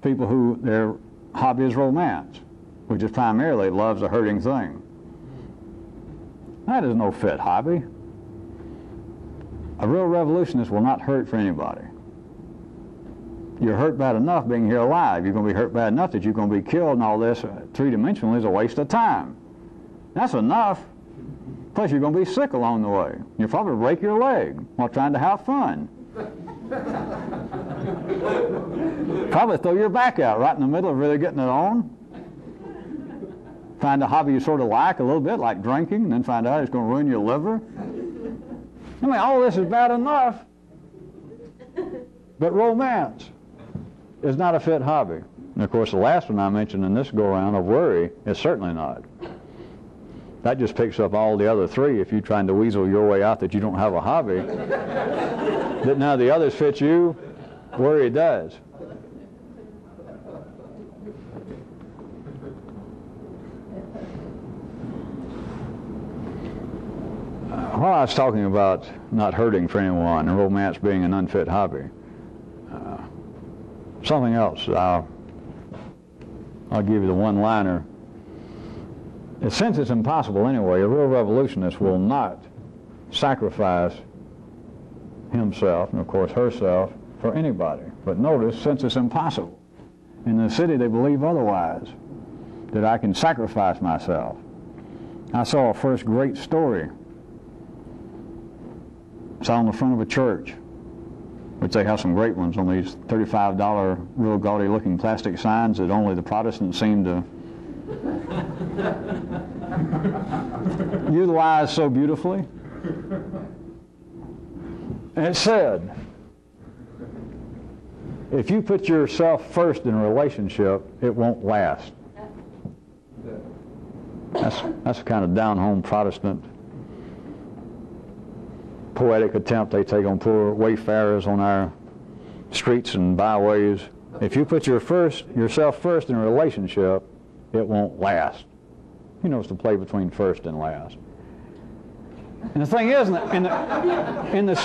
People who their hobby is romance, which is primarily love's a hurting thing. That is no fit hobby. A real revolutionist will not hurt for anybody. You're hurt bad enough being here alive. You're going to be hurt bad enough that you're going to be killed, and all this three-dimensionally is a waste of time. That's enough. Plus, you're going to be sick along the way. You'll probably break your leg while trying to have fun. Probably throw your back out right in the middle of really getting it on. Find a hobby you sort of like a little bit, like drinking, and then find out it's going to ruin your liver. I mean, all this is bad enough. But romance is not a fit hobby. And of course, the last one I mentioned in this go-around of worry is certainly not. That just picks up all the other three. If you're trying to weasel your way out that you don't have a hobby, that none of the others fit you, worry does. While I was talking about not hurting for anyone and romance being an unfit hobby, something else, I'll give you the one-liner. Since it's impossible anyway, a real revolutionist will not sacrifice himself, and of course herself, for anybody. But notice, since it's impossible, in the city they believe otherwise, that I can sacrifice myself. I saw a first great story. It's on the front of a church, which they have some great ones on these $35 real gaudy looking plastic signs that only the Protestants seem to utilize so beautifully. And it said, if you put yourself first in a relationship, it won't last. That's a kind of down-home Protestant poetic attempt they take on poor wayfarers on our streets and byways. If you put yourself first in a relationship, it won't last. You know, it's the play between first and last. And the thing is, in the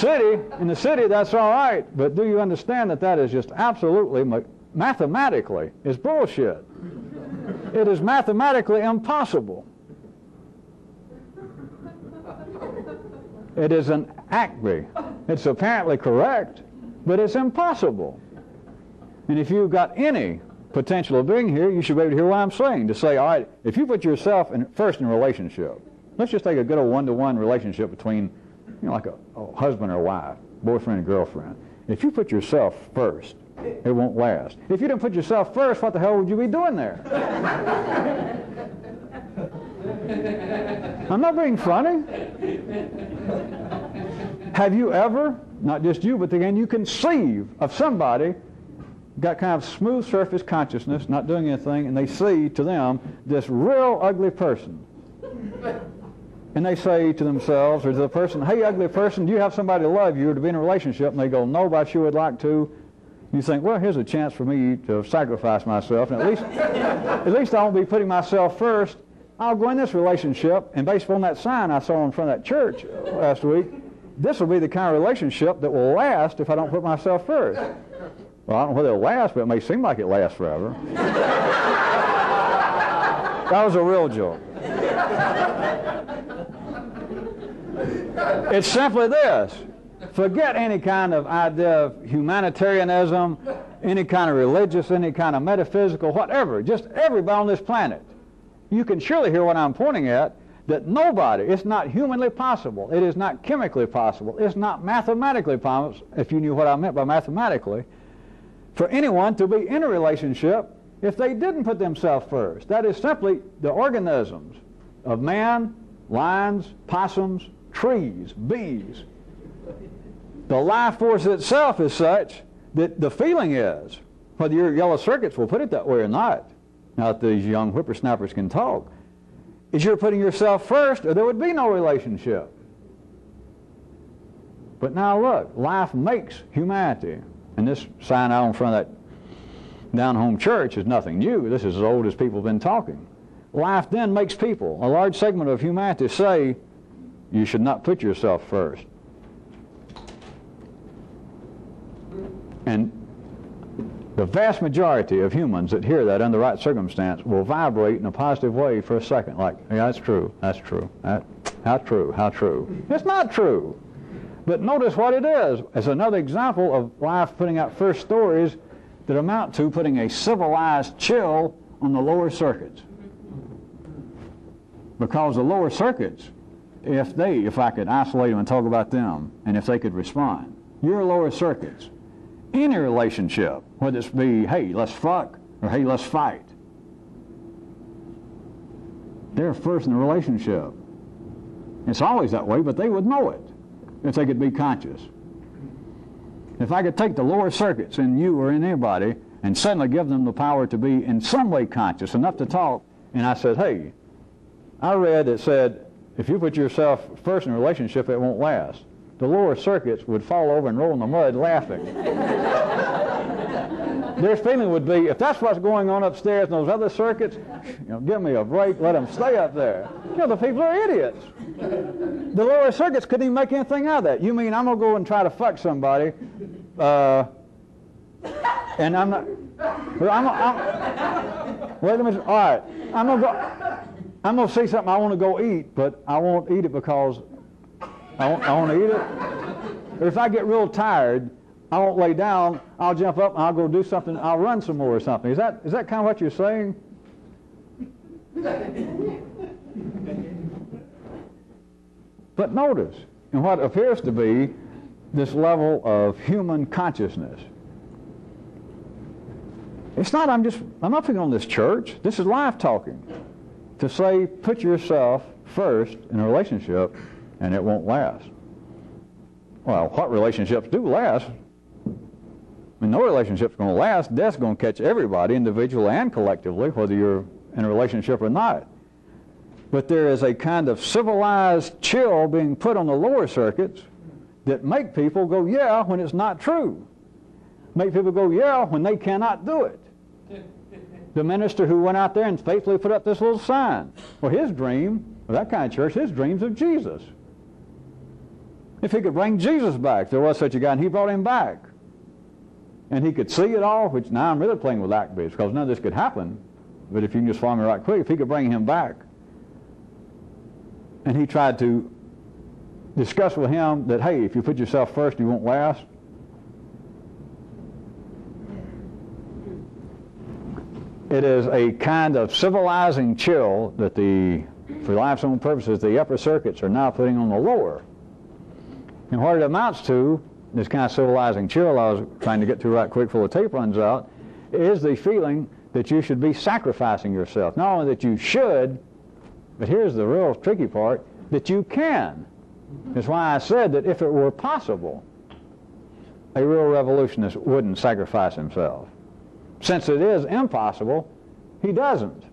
city, that's all right. But do you understand that that is just absolutely, mathematically, is bullshit? It is mathematically impossible. It is an acme. It's apparently correct, but it's impossible. And if you've got any potential of being here, you should be able to hear what I'm saying. To say, all right, if you put yourself first in a relationship, let's just take a good old one-to-one relationship between, like a husband or wife, boyfriend and girlfriend. If you put yourself first, it won't last. If you didn't put yourself first, what the hell would you be doing there? I'm not being funny. Have you ever, not just you, but again, you conceive of somebody got kind of smooth surface consciousness, not doing anything, and they see to them this real ugly person. And they say to themselves or to the person, hey, ugly person, do you have somebody to love you or to be in a relationship? And they go, no, but I sure would like to. You think, well, here's a chance for me to sacrifice myself, and at least I won't be putting myself first, I'll go in this relationship, and based on that sign I saw in front of that church last week, this will be the kind of relationship that will last if I don't put myself first. Well, I don't know whether it'll last, but it may seem like it lasts forever. That was a real joke. It's simply this. Forget any kind of idea of humanitarianism, any kind of religious, any kind of metaphysical, whatever. Just everybody on this planet. You can surely hear what I'm pointing at, that nobody, it's not humanly possible, it is not chemically possible, it's not mathematically possible, if you knew what I meant by mathematically, for anyone to be in a relationship if they didn't put themselves first. That is simply the organisms of man, lions, possums, trees, bees. The life force itself is such that the feeling is, whether your yellow circuits will put it that way or not, now that these young whippersnappers can talk, is you're putting yourself first or there would be no relationship. But now look, life makes humanity. And this sign out in front of that down-home church is nothing new. This is as old as people have been talking. Life then makes people, a large segment of humanity, say you should not put yourself first. And the vast majority of humans that hear that under the right circumstance will vibrate in a positive way for a second, like, yeah, that's true, that's true, how true, how true. It's not true. But notice what it is. It's another example of life putting out first stories that amount to putting a civilized chill on the lower circuits. Because the lower circuits, if I could isolate them and talk about them, and if they could respond, your lower circuits, any relationship, whether it's be, hey, let's fuck, or hey, let's fight, they're first in the relationship. It's always that way, but they would know it if they could be conscious. If I could take the lower circuits in you or in anybody and suddenly give them the power to be in some way conscious, enough to talk, and I said, hey, I read that said, if you put yourself first in a relationship, it won't last. The lower circuits would fall over and roll in the mud laughing. Their feeling would be, if that's what's going on upstairs in those other circuits, give me a break, let them stay up there. The people are idiots. The lower circuits couldn't even make anything out of that. You mean I'm going to go and try to fuck somebody, and I'm not, wait a minute, all right, I'm going to see something I want to go eat, but I won't eat it because I want to eat it. But if I get real tired, I won't lay down, I'll jump up and I'll go do something, I'll run some more or something. Is that kind of what you're saying? But notice, in what appears to be this level of human consciousness, it's not, I'm not picking on this church, this is life talking. To say, put yourself first in a relationship and it won't last. Well, what relationships do last? I mean, no relationship's going to last. Death's going to catch everybody, individually and collectively, whether you're in a relationship or not. But there is a kind of civilized chill being put on the lower circuits that make people go, yeah, when it's not true. Make people go, yeah, when they cannot do it. The minister who went out there and faithfully put up this little sign. Well, his dream, of that kind of church, his dream's of Jesus. If he could bring Jesus back, there was such a guy, and he brought him back. And he could see it all, which now I'm really playing with activities, because none of this could happen. But if you can just follow me right quick, if he could bring him back, and he tried to discuss with him that, hey, if you put yourself first, you won't last. It is a kind of civilizing chill that for life's own purposes, the upper circuits are now putting on the lower. And what it amounts to, this kind of civilizing chill I was trying to get to right quick before the tape runs out, is the feeling that you should be sacrificing yourself. Not only that you should, but here's the real tricky part, that you can. That's why I said that if it were possible, a real revolutionist wouldn't sacrifice himself. Since it is impossible, he doesn't.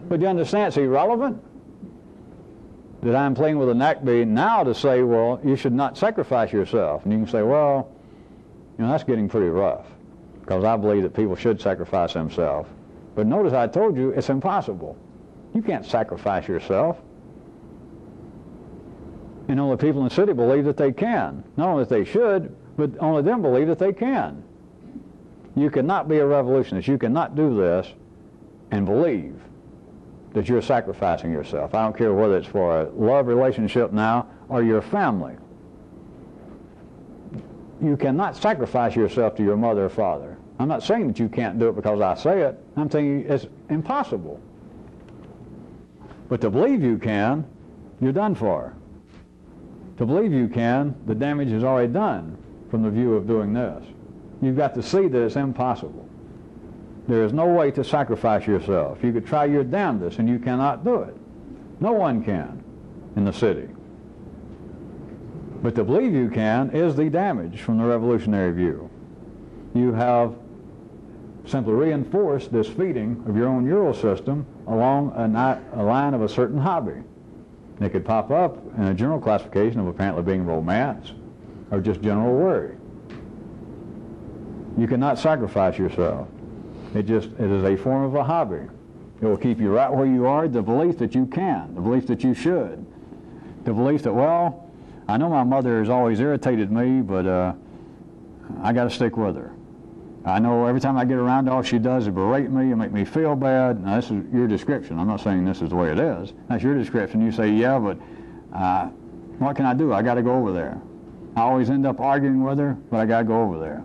But you understand it's irrelevant? That I'm playing with a neckbeard now to say, well, you should not sacrifice yourself. And you can say, well, that's getting pretty rough, because I believe that people should sacrifice themselves. But notice I told you it's impossible. You can't sacrifice yourself. And only people in the city believe that they can. Not only that they should, but only them believe that they can. You cannot be a revolutionist. You cannot do this and believe that you're sacrificing yourself. I don't care whether it's for a love relationship now or your family. You cannot sacrifice yourself to your mother or father. I'm not saying that you can't do it because I say it. I'm saying it's impossible. But to believe you can, you're done for. To believe you can, the damage is already done from the view of doing this. You've got to see that it's impossible. There is no way to sacrifice yourself. You could try your damnedest and you cannot do it. No one can in the city. But to believe you can is the damage from the revolutionary view. You have simply reinforced this feeding of your own neural system along a line of a certain hobby. It could pop up in a general classification of apparently being romance or just general worry. You cannot sacrifice yourself. It is a form of a hobby. It will keep you right where you are. The belief that you can, the belief that you should, the belief that, well, I know my mother has always irritated me, but I got to stick with her. I know every time I get around her, all she does is berate me and make me feel bad. Now, this is your description. I'm not saying this is the way it is. That's your description. You say, yeah, but what can I do? I got to go over there. I always end up arguing with her, but I got to go over there.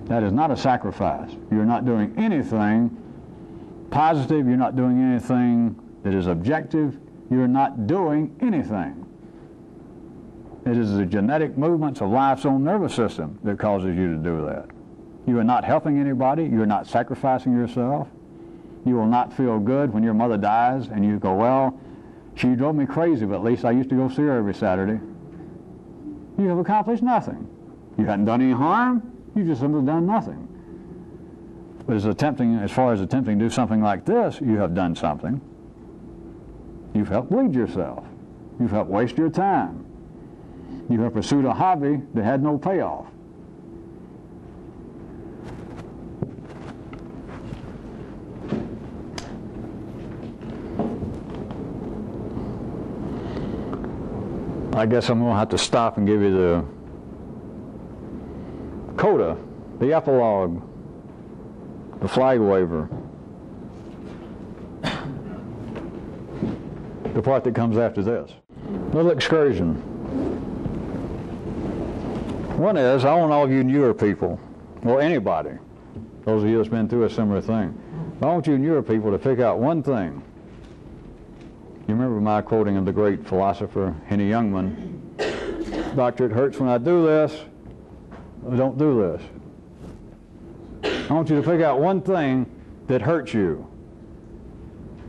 That is not a sacrifice. You're not doing anything positive. You're not doing anything that is objective. You're not doing anything. It is the genetic movements of life's own nervous system that causes you to do that. You are not helping anybody. You are not sacrificing yourself. You will not feel good when your mother dies and you go, well, she drove me crazy, but at least I used to go see her every Saturday. You have accomplished nothing. You hadn't done any harm. You just simply done nothing. But as far as attempting to do something like this, you have done something. You've helped bleed yourself. You've helped waste your time. You have pursued a hobby that had no payoff. I guess I'm going to have to stop and give you the coda, the epilogue, the flag waver, the part that comes after this. Little excursion. One is, I want all of you newer people, or anybody, those of you that's been through a similar thing, I want you newer people to pick out one thing. You remember my quoting of the great philosopher Henny Youngman, Doctor, it hurts when I do this, or don't do this. I want you to pick out one thing that hurts you,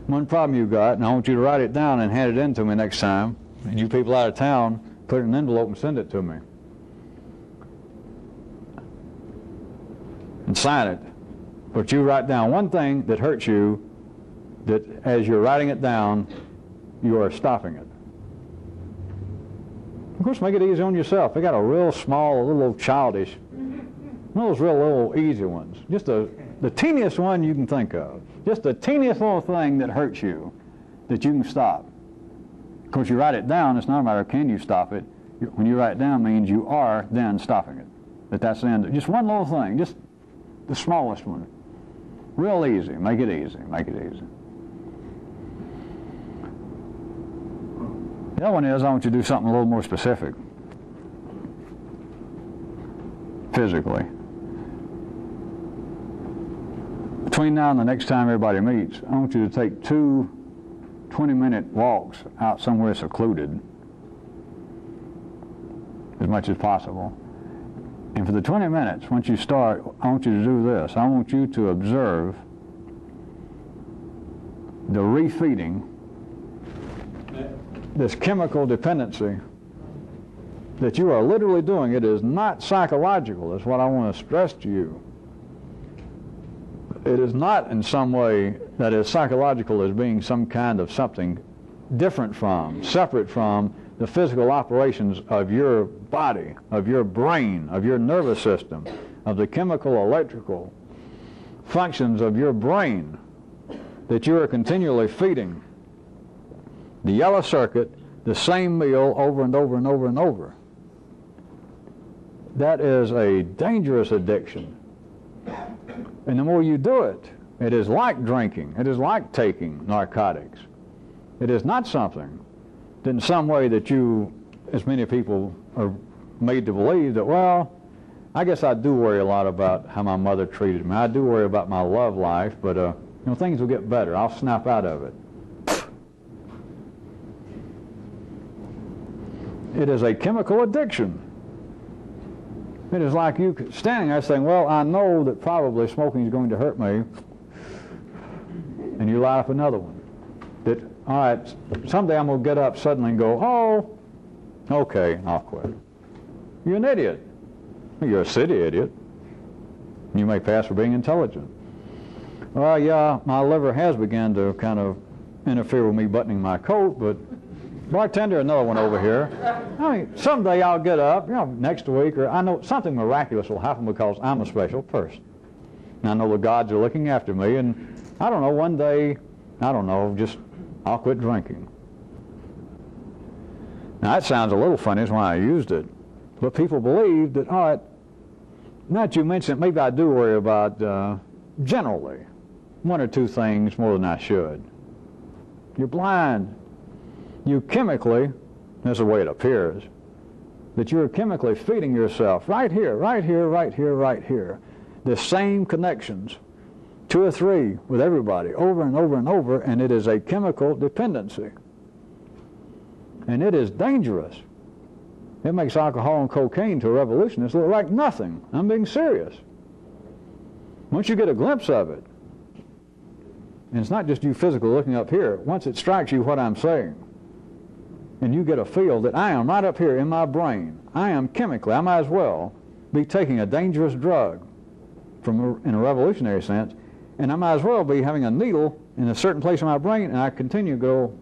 one problem you got, and I want you to write it down and hand it in to me next time. And you people out of town, put it in an envelope and send it to me. And sign it. But you write down one thing that hurts you, that as you're writing it down, you are stopping it. Of course, make it easy on yourself. They got a real small, a little childish, one of those real little easy ones. Just the teeniest one you can think of. Just the teeniest little thing that hurts you, that you can stop. Of course, you write it down, it's not a matter of can you stop it. When you write it down means you are then stopping it. That's the end. Just one little thing, just the smallest one. Real easy. Make it easy. Make it easy. The other one is I want you to do something a little more specific. Physically. Between now and the next time everybody meets, I want you to take 2 20-minute walks out somewhere secluded as much as possible. And for the 20 minutes, once you start, I want you to do this. I want you to observe the refeeding, this chemical dependency that you are literally doing. It is not psychological, that's what I want to stress to you. It is not in some way that is psychological as being some kind of something different from, separate from the physical operations of your body, of your brain, of your nervous system, of the chemical, electrical, functions of your brain that you are continually feeding the yellow circuit the same meal over and over and over and over. That is a dangerous addiction. And the more you do it, it is like drinking. It is like taking narcotics. It is not something that in some way that you, as many people are made to believe that, well, I guess I do worry a lot about how my mother treated me. I do worry about my love life, but things will get better. I'll snap out of it. It is a chemical addiction. It is like you standing there saying, well, I know that probably smoking is going to hurt me, and you light up another one. That, all right, someday I'm going to get up suddenly and go, oh, okay, I'll quit. You're an idiot. You're a city idiot. You may pass for being intelligent. Well, yeah, my liver has begun to kind of interfere with me buttoning my coat, but bartender, another one over here. I mean, someday I'll get up, next week, or I know something miraculous will happen because I'm a special person. And I know the gods are looking after me, and I don't know, one day, I'll quit drinking. Now, that sounds a little funny when I used it, but people believe that, all right, now that you mentioned it, maybe I do worry about, generally, one or two things more than I should. You're blind. You chemically, that's the way it appears, that you're chemically feeding yourself right here, right here, right here, right here. The same connections, 2 or 3 with everybody, over and over and over, and it is a chemical dependency. And it is dangerous. It makes alcohol and cocaine to a revolutionist look like nothing. I'm being serious. Once you get a glimpse of it, and it's not just you physically looking up here, once it strikes you what I'm saying, and you get a feel that I am right up here in my brain, I am chemically, I might as well be taking a dangerous drug in a revolutionary sense, and I might as well be having a needle in a certain place in my brain, and I continue to go,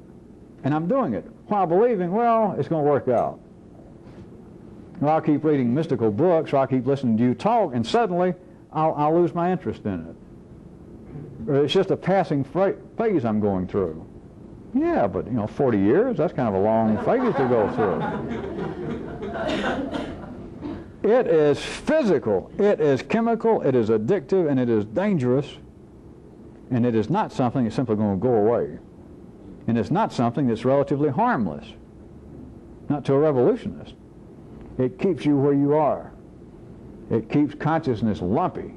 and I'm doing it while believing, well, it's going to work out. Or I'll keep reading mystical books, or I'll keep listening to you talk, and suddenly I'll lose my interest in it. Or it's just a passing phase I'm going through. Yeah, but 40 years, that's kind of a long phase to go through. It is physical, it is chemical, it is addictive, and it is dangerous, and it is not something that's simply going to go away. And it's not something that's relatively harmless, not to a revolutionist. It keeps you where you are. It keeps consciousness lumpy.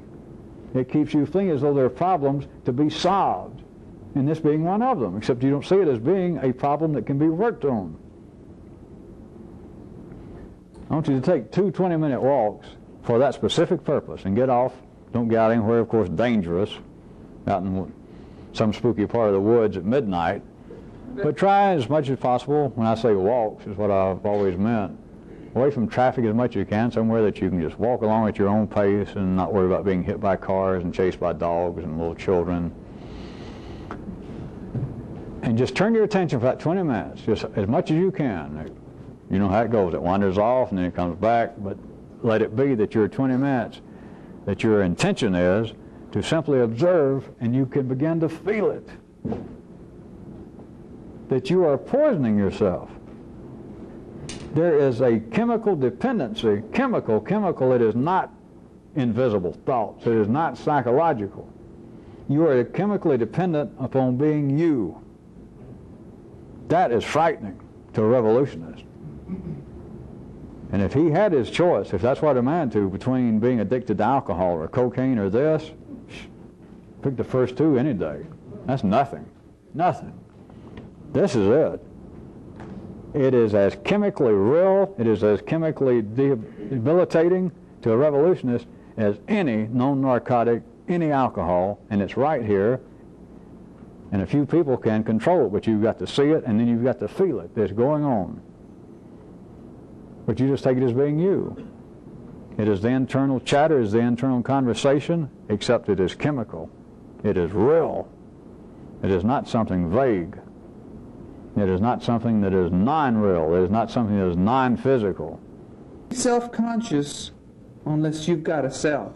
It keeps you thinking as though there are problems to be solved, and this being one of them, except you don't see it as being a problem that can be worked on. I want you to take 2 20-minute walks for that specific purpose and get off. Don't get out anywhere, of course, dangerous, out in some spooky part of the woods at midnight. But try as much as possible, when I say walks, is what I've always meant, away from traffic as much as you can, somewhere that you can just walk along at your own pace and not worry about being hit by cars and chased by dogs and little children. And just turn your attention for that 20 minutes, just as much as you can. You know how it goes. It wanders off and then it comes back, but let it be that your 20 minutes, that your intention is to simply observe, and you can begin to feel it, that you are poisoning yourself. There is a chemical dependency. Chemical, it is not invisible thoughts. It is not psychological. You are chemically dependent upon being you. That is frightening to a revolutionist. And if he had his choice, if that's what a man to, between being addicted to alcohol or cocaine or this, pick the first 2 any day. That's nothing. Nothing. This is it. It is as chemically real, it is as chemically debilitating to a revolutionist as any known narcotic, any alcohol, and it's right here. And a few people can control it, but you've got to see it, and then you've got to feel it. It's going on. But you just take it as being you. It is the internal chatter, it is the internal conversation, except it is chemical. It is real. It is not something vague. It is not something that is non-real. It is not something that is non-physical. Self-conscious unless you've got a self.